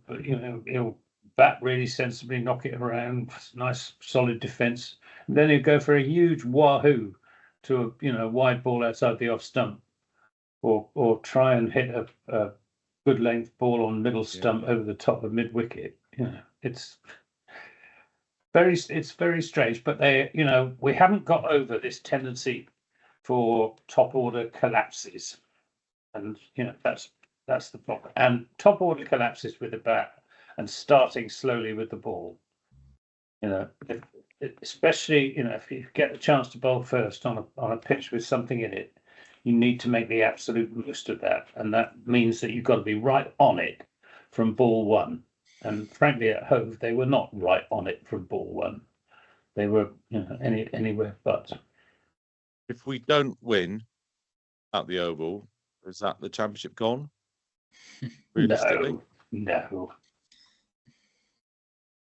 bat really sensibly, knock it around, nice solid defence, and then he'll go for a huge wahoo to a wide ball outside the off stump, or try and hit a good length ball on middle stump over the top of mid wicket. It's very strange, but we haven't got over this tendency for top order collapses, and that's the problem. And top order collapses with the bat and starting slowly with the ball. Especially if you get the chance to bowl first on a pitch with something in it, you need to make the absolute most of that, and that means that you've got to be right on it from ball 1. And frankly, at Hove, they were not right on it from ball 1. They were anywhere but. If we don't win at the Oval, is that the championship gone? Realistically? No.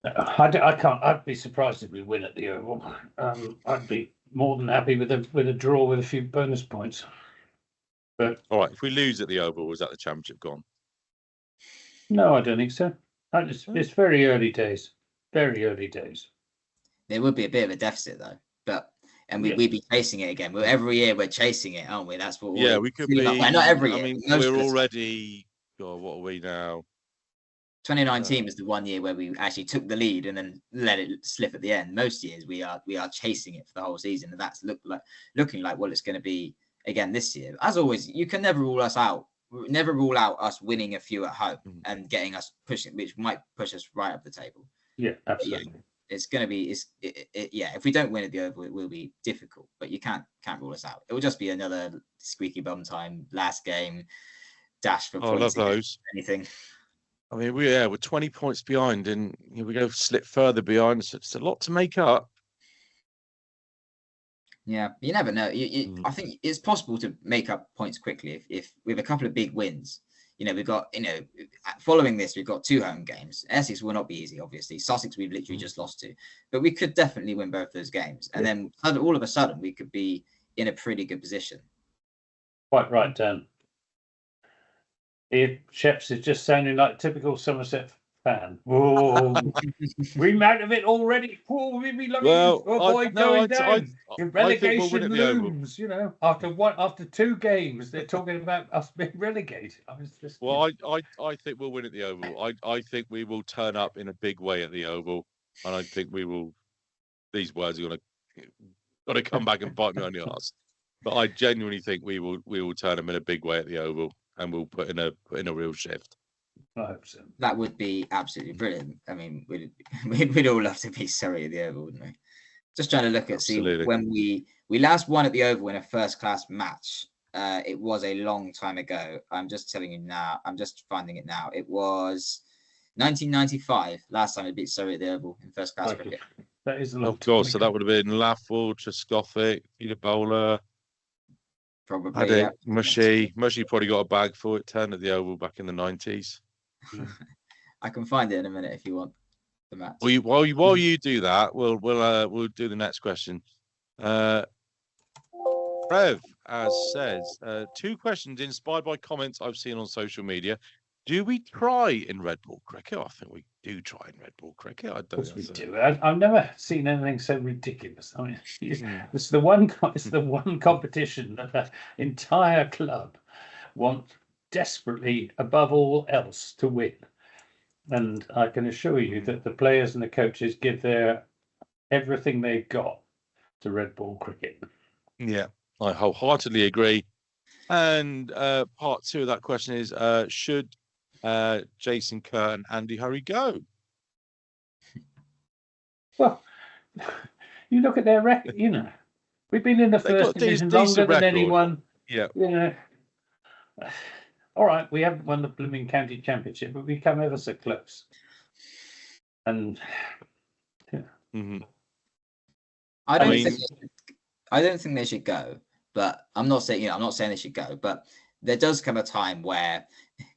I can't. I'd be surprised if we win at the Oval. I'd be more than happy with a draw with a few bonus points. But all right, if we lose at the Oval, is that the championship gone? No, I don't think so. It's very early days. Very early days. There would be a bit of a deficit though, we'd be chasing it again. Every year we're chasing it, aren't we? That's what. We could be. Like. Not every year. I mean, we're already. God, what are we now? 2019 was the one year where we actually took the lead and then let it slip at the end. Most years we are chasing it for the whole season, and that's looking like what it's going to be again this year. As always, you can never rule us out. Never rule out us winning a few at home and getting us pushing, which might push us right up the table. Yeah, absolutely. Yeah, it's going to be. Yeah. If we don't win at the Oval, it will be difficult. But you can't rule us out. It will just be another squeaky bum time, last game, dash for points. I love those. Anything. I mean, we're 20 points behind, and we go slip further behind. So it's a lot to make up. Yeah, you never know. I think it's possible to make up points quickly if with a couple of big wins. We've got, following this, we've got 2 home games. Essex will not be easy, obviously. Sussex, we've literally just lost to. But we could definitely win both those games. And then all of a sudden, we could be in a pretty good position. Quite right, Dan. Sheps is just sounding like a typical Somerset fan. Whoa, we're out of it already. Whoa, we be lucky. Going down. Relegation looms. After 2 games, they're talking about us being relegated. I think we'll win at the Oval. I think we will turn up in a big way at the Oval, and I think we will. These words are got to come back and bite me on the arse. But I genuinely think we will turn them in a big way at the Oval, and we'll put in a real shift. I hope so. That would be absolutely brilliant. I mean, we'd all love to be Surrey at the Oval, wouldn't we? Just trying to look at see when we last won at the Oval in a first-class match. It was a long time ago. I'm just telling you now. I'm just finding it now. It was 1995. Last time we beat Surrey at the Oval in first-class cricket. That is a long time. So that would have been Laffel, Trescothick, Peter Bowler. Probably. Mushy probably got a bag for it. 10 at the Oval back in the 90s. I can find it in a minute if you want the match. While you do that, we'll do the next question. Trev, as says, 2 questions inspired by comments I've seen on social media. Do we try in red ball cricket? I think we do try in red ball cricket. I don't know. We do. I've never seen anything so ridiculous. I mean, it's the one competition that the entire club want desperately, above all else, to win. And I can assure you that the players and the coaches give their everything they've got to red ball cricket. Yeah, I wholeheartedly agree. And part 2 of that question is, should Jason Kerr and Andy Hurry go? Well, you look at their record, we've been in the first division longer than anyone. Yeah. All right, we haven't won the blooming county championship, but we come ever so close. And I don't think they should go, but I'm not saying they should go, but there does come a time where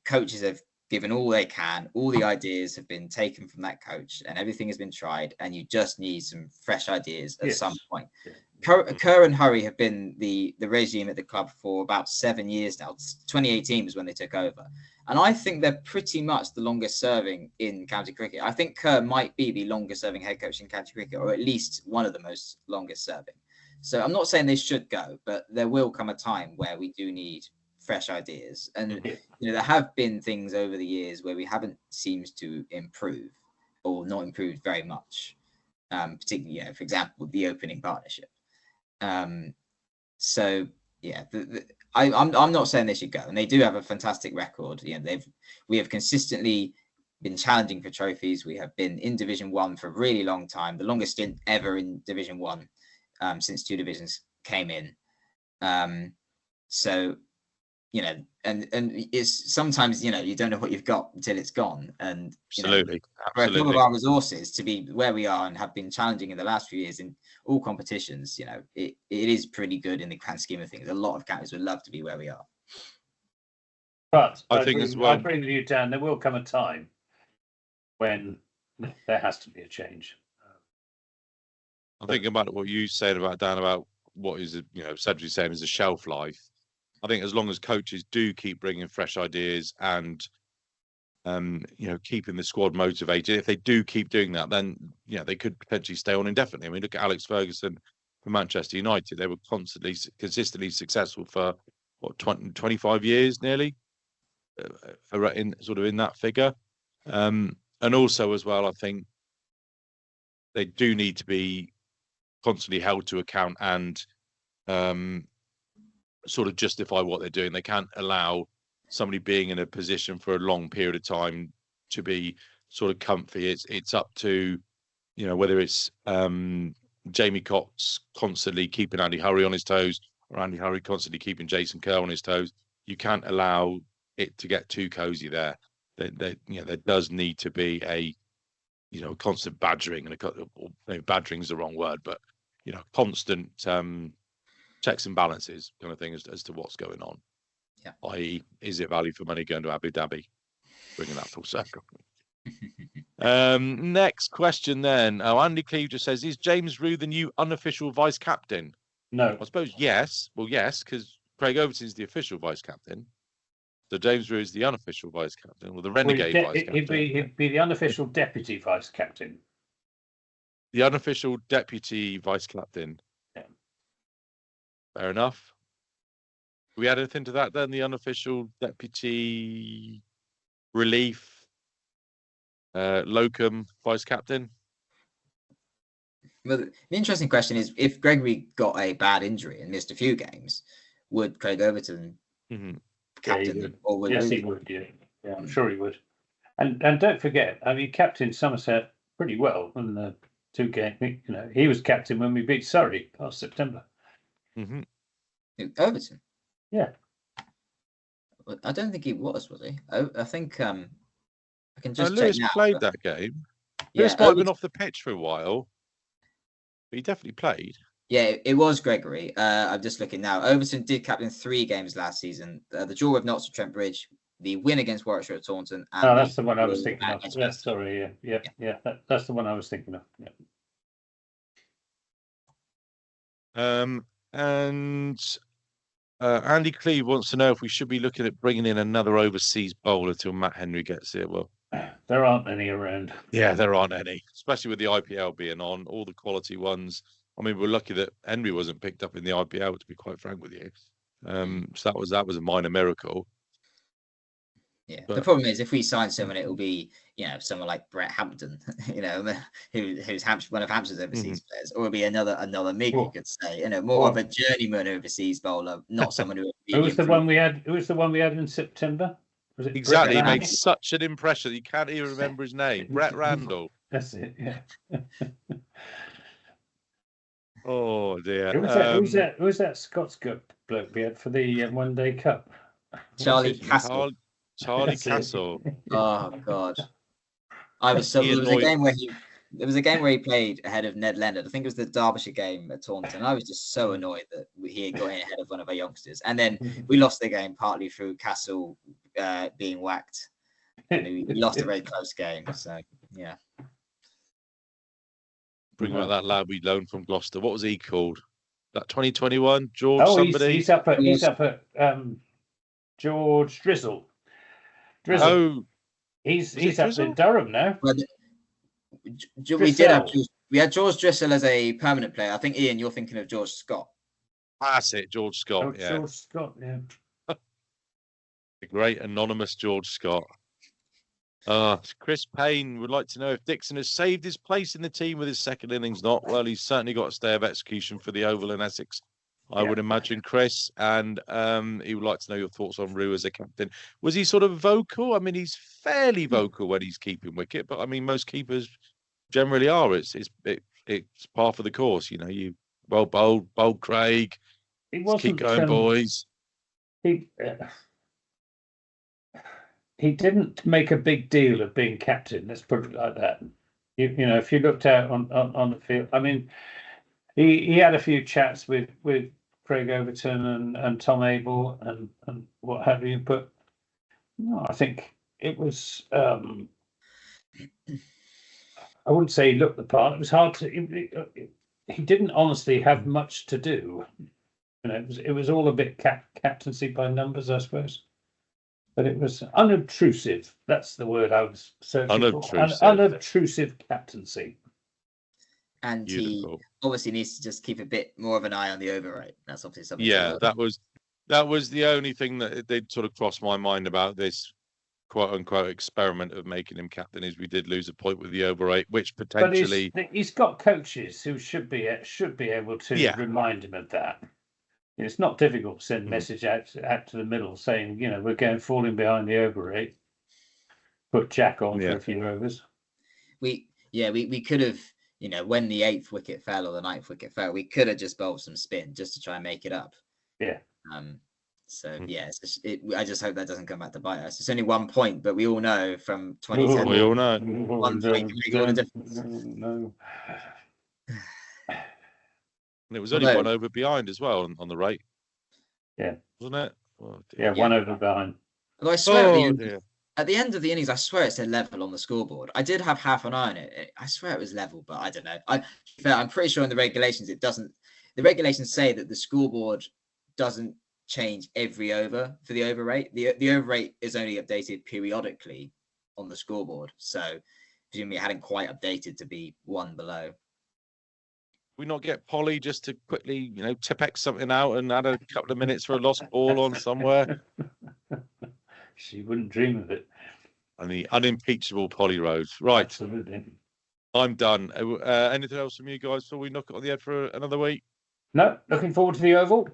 coaches have given all they can, all the ideas have been taken from that coach, and everything has been tried, and you just need some fresh ideas at some point. Yeah. Kerr and Hurry have been the regime at the club for about 7 years now. 2018 was when they took over. And I think they're pretty much the longest serving in county cricket. I think Kerr might be the longest serving head coach in county cricket, or at least one of the most longest serving. So I'm not saying they should go, but there will come a time where we do need fresh ideas. And there have been things over the years where we haven't seemed to improve, or not improved very much. Particularly, for example, the opening partnership. So yeah, I'm not saying they should go, and they do have a fantastic record. We have consistently been challenging for trophies. We have been in Division 1 for a really long time, the longest stint ever in Division 1 since 2 divisions came in. So and it's sometimes you don't know what you've got until it's gone, and absolutely. For a couple of our resources to be where we are and have been challenging in the last few years in all competitions, it is pretty good in the grand scheme of things. A lot of counties would love to be where we are. But I think as well, I agree with you, Dan. There will come a time when there has to be a change. I'm thinking about what you said about Dan about what is essentially saying is a shelf life. I think as long as coaches do keep bringing fresh ideas and keeping the squad motivated, if they do keep doing that, then they could potentially stay on indefinitely. I mean, look at Alex Ferguson for Manchester United. They were consistently successful for 25 years nearly, in that figure. And also as well, I think they do need to be constantly held to account and sort of justify what they're doing. They can't allow somebody being in a position for a long period of time to be sort of comfy. It's up to, whether it's Jamie Cox constantly keeping Andy Hurry on his toes or Andy Hurry constantly keeping Jason Kerr on his toes. You can't allow it to get too cozy there. There does need to be a constant badgering, and badgering is the wrong word, but constant checks and balances kind of thing as to what's going on. Yeah. I.e., is it value for money going to Abu Dhabi? Bringing that full circle. Next question then. Andy Cleve just says, is James Rue the new unofficial vice captain? No. I suppose yes. Well, yes, because Craig Overton is the official vice captain. So James Rue is the unofficial vice captain, or the renegade vice captain. He'd be the unofficial deputy vice captain. The unofficial deputy vice captain. Yeah. Fair enough. Do we add anything to that then? The unofficial deputy relief locum vice captain? Well, the interesting question is, if Gregory got a bad injury and missed a few games, would Craig Overton captain? Or would yes, he would. Yeah, I'm sure he would. And don't forget, he captained Somerset pretty well in the 2 games. He was captain when we beat Surrey last September. Overton. Yeah. I don't think he was he? I think I can just Lewis check now. played that game. Yeah, Lewis might have been off the pitch for a while, but he definitely played. Yeah, it was Gregory. I'm just looking now. Overton did captain 3 games last season. The draw with Notts at Trent Bridge, the win against Warwickshire at Taunton. And that's the one I was thinking of. Yeah, sorry, yeah. That's the one I was thinking of. Yeah. And Andy Cleve wants to know if we should be looking at bringing in another overseas bowler till Matt Henry gets here. Well, there aren't any around. Yeah, there aren't any, especially with the IPL being on, all the quality ones. I mean, we're lucky that Henry wasn't picked up in the IPL, to be quite frank with you. So that was a minor miracle. Yeah, the problem is if we sign someone, it will be someone like Brett Hampton, who's one of Hampshire's overseas players, or it'll be another Mig, you could say, more of a journeyman overseas bowler, not someone who. Who was the one we had? Who was the one we had in September? Was it exactly? He made such an impression that you can't even remember his name. Brett Randall. That's it. Yeah. Oh dear. Who was that Scots bloke we had for the One Day Cup? Charlie Castle. Charlie Castle. Oh God. I was so. There was a game where he played ahead of Ned Leonard. I think it was the Derbyshire game at Taunton. I was just so annoyed that he had got in ahead of one of our youngsters, and then we lost the game partly through Castle being whacked. And we lost a very close game. So yeah. Bring back that lad we loaned from Gloucester. What was he called? That 2021 George somebody. He's up at George Drizzle. Oh, he's up in Durham now. Well, we had George Drissel as a permanent player. I think Ian, you're thinking of George Scott. That's it, George Scott. Yeah, George Scott. Yeah, the great anonymous George Scott. Chris Payne would like to know if Dixon has saved his place in the team with his second innings. Not well. He's certainly got a stay of execution for the Oval in Essex, I would imagine, Chris. And he would like to know your thoughts on Rue as a captain. Was he sort of vocal? I mean, he's fairly vocal when he's keeping wicket, but I mean, most keepers generally are. It's par for the course. You well bowled Craig. Keep going, boys. He didn't make a big deal of being captain. Let's put it like that. If you looked out on the field, I mean, he had a few chats with Craig Overton and Tom Abel and what have you. But no, I think it was. I wouldn't say he looked the part. It was hard to. He didn't honestly have much to do. It was all a bit captaincy by numbers, I suppose. But it was unobtrusive. That's the word I was searching for. Unobtrusive captaincy. And Beautiful. He obviously needs to just keep a bit more of an eye on the over rate. That's obviously something. Yeah, that was the only thing that did sort of cross my mind about this quote unquote experiment of making him captain is we did lose a point with the over 8, which But potentially he's got coaches who should be able to remind him of that. It's not difficult to send a message out to the middle saying, we're falling behind the over 8. Put Jack on for a few overs. We could have, when the 8th wicket fell or the 9th wicket fell, we could have just bowled some spin just to try and make it up. Yeah. I just hope that doesn't come back to bite us. It's only 1 point, but we all know from 2010. We all know 1 point can make all the difference. No. And it was only 1 over behind as well on the rate. Yeah. Wasn't it? Oh, 1 over behind. Although I swear at the end of the innings, I swear it said level on the scoreboard. I did have half an eye on it. I swear it was level, but I don't know. I'm pretty sure in the regulations it doesn't. The regulations say that the scoreboard doesn't change every over for the over rate. The over rate is only updated periodically on the scoreboard. So presumably it hadn't quite updated to be 1 below. We not get Polly just to quickly, Tipex something out and add a couple of minutes for a lost ball on somewhere. She wouldn't dream of it. And the unimpeachable Polly Rose. Right. Absolutely. I'm done. Anything else from you guys before we knock it on the head for another week? No, looking forward to the Oval.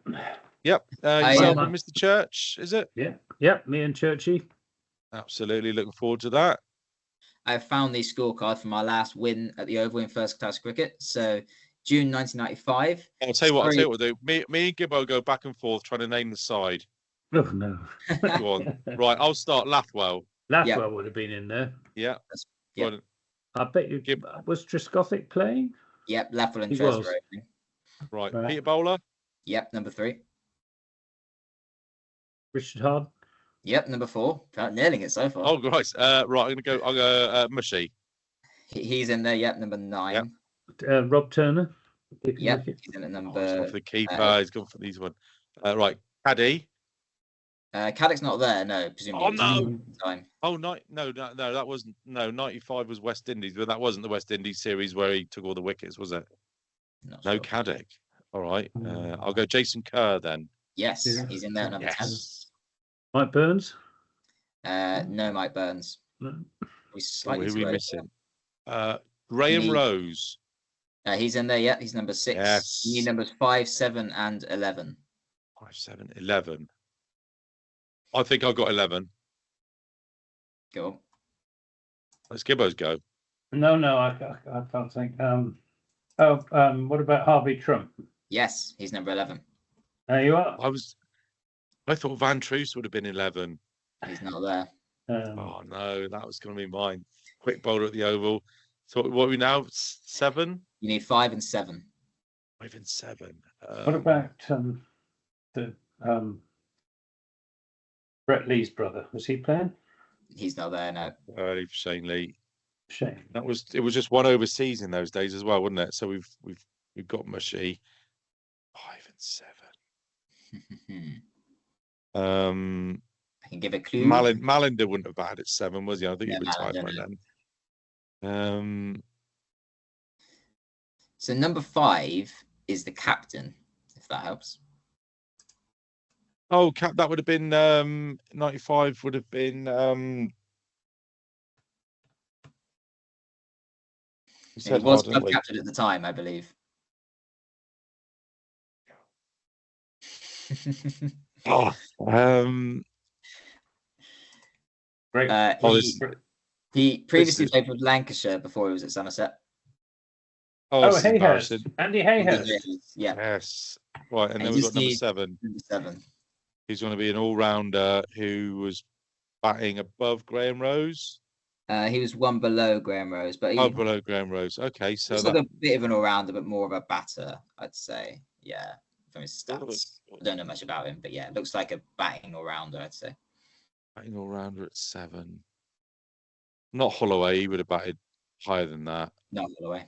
Yep. Yourself and Mr. Church, is it? Yeah. Yep. Me and Churchy. Absolutely. Looking forward to that. I found the scorecard for my last win at the Oval in first class cricket. So June 1995. I'll tell you what we'll do. Me and Gibbo go back and forth trying to name the side. Oh, no. Go on. Right, I'll start. Lathwell. Lathwell would have been in there. Yeah. Yep. I bet you. Was Trescothick playing? Yep, Lathwell and Tres were opening. Right. Peter Bowler? Yep, number 3. Richard Hard? Yep, number 4. Nailing it so far. Oh, Christ. Right, I'll go Mushy. He's in there. Yep, number 9. Yep. Rob Turner? Yep, he's in at number... he's gone for the keeper. He's gone for these one. Right, Caddy. Caddick's not there, no. Presumably. Oh, no. Time. Oh, no, that wasn't... No, 95 was West Indies, but that wasn't the West Indies series where he took all the wickets, was it? No, sure. Caddick. All right. I'll go Jason Kerr then. Yes, he's in there at number 10. Mike Burns? No, Mike Burns. No. Who are we missing? Graham Rose. He's in there, yeah. He's number 6. Yes. You need numbers 5, 7, and 11. 5, 7, 11. I think I've got 11. Go. Let's Gibbo's go. No, I can't think. What about Harvey Trump? Yes, he's number 11. There you are. I thought Van Troos would have been 11. He's not there. Oh no, that was going to be mine. Quick bowler at the Oval. So what are we now? 7? You need 5 and 7. 5 and 7. What about the Brett Lee's brother? Was he playing? He's not there, no. Early for Shane Lee. Shame. It was just 1 overseas in those days as well, wasn't it? So we've got Mushy. 5 and 7. I can give a clue. Malinder wouldn't have batted at 7, was he? I think he retired by then. So number 5 is the captain, if that helps. Oh, that would have been 95. Would have been. He was club captain at the time, I believe. Great. He previously played with Lancashire before he was at Somerset. Hayhurst. Andy Hayhurst. Yeah. Yes. Right, and then we've got number 7. Number 7. He's going to be an all-rounder who was batting above Graham Rose. He was 1 below Graham Rose, but below Graham Rose. Okay, so he's like a bit of an all-rounder, but more of a batter, I'd say. Yeah, from his stats. I don't know much about him, but yeah, looks like a batting all-rounder, I'd say. Batting all-rounder at 7. Not Holloway. He would have batted higher than that. Not Holloway.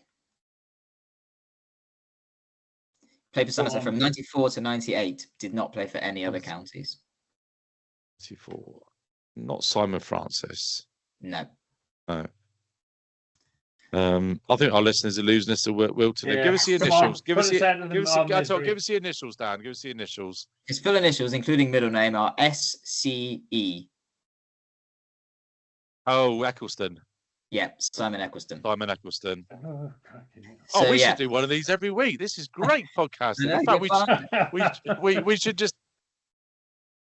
Played for Somerset from 94 to 98. Did not play for any other counties. 94. Not Simon Francis. No. No. I think our listeners are losing us to will to know. Give us the initials. Give us the initials, Dan. Give us the initials. His full initials, including middle name, are SCE. Oh, Eccleston. Yeah, Simon Eccleston. Simon Eccleston. Oh, crikey. Oh, we yeah. should do one of these every week. This is great podcasting. I know, In fact, get fun. we should just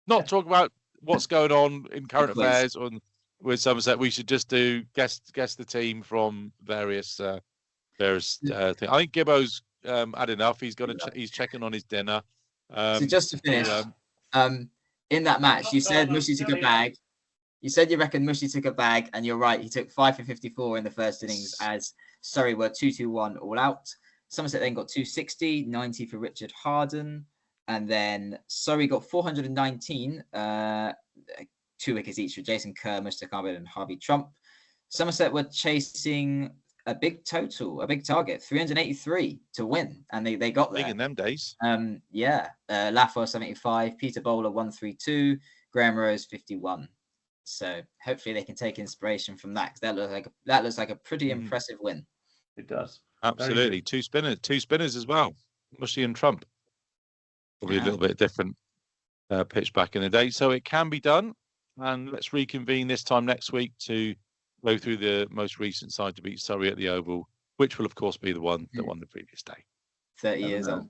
not talk about what's going on in current Quiz. affairs with Somerset. We should just do guess the team from various things. I think Gibbo's had enough. He's he's checking on his dinner. So just to finish, in that match, you said Mushy took a bag. You said you reckon Mushy took a bag, and you're right. He took 5 for 54 in the first innings as Surrey were 2-2-1 all out. Somerset then got 260, 90 for Richard Harden. And then Surrey got 419, 2 wickets each for Jason Kerr, Mr. Carbon, and Harvey Trump. Somerset were chasing a big target, 383 to win, and they got there. Big in them days. Laffer 75, Peter Bowler 132, Graham Rose 51. So hopefully they can take inspiration from that, because that looks like a pretty impressive win. It does. Absolutely. Two spinners as well. Mushy and Trump. Probably a little bit different pitch back in the day. So it can be done. And let's reconvene this time next week to go through the most recent side to beat Surrey at the Oval, which will, of course, be the one that won the previous day. 30 years old.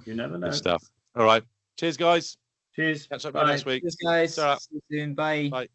You never know. Good stuff. All right. Cheers, guys. Cheers. Catch up Bye. next week. Cheers, guys. Ta-ra. See you soon. Bye. Bye.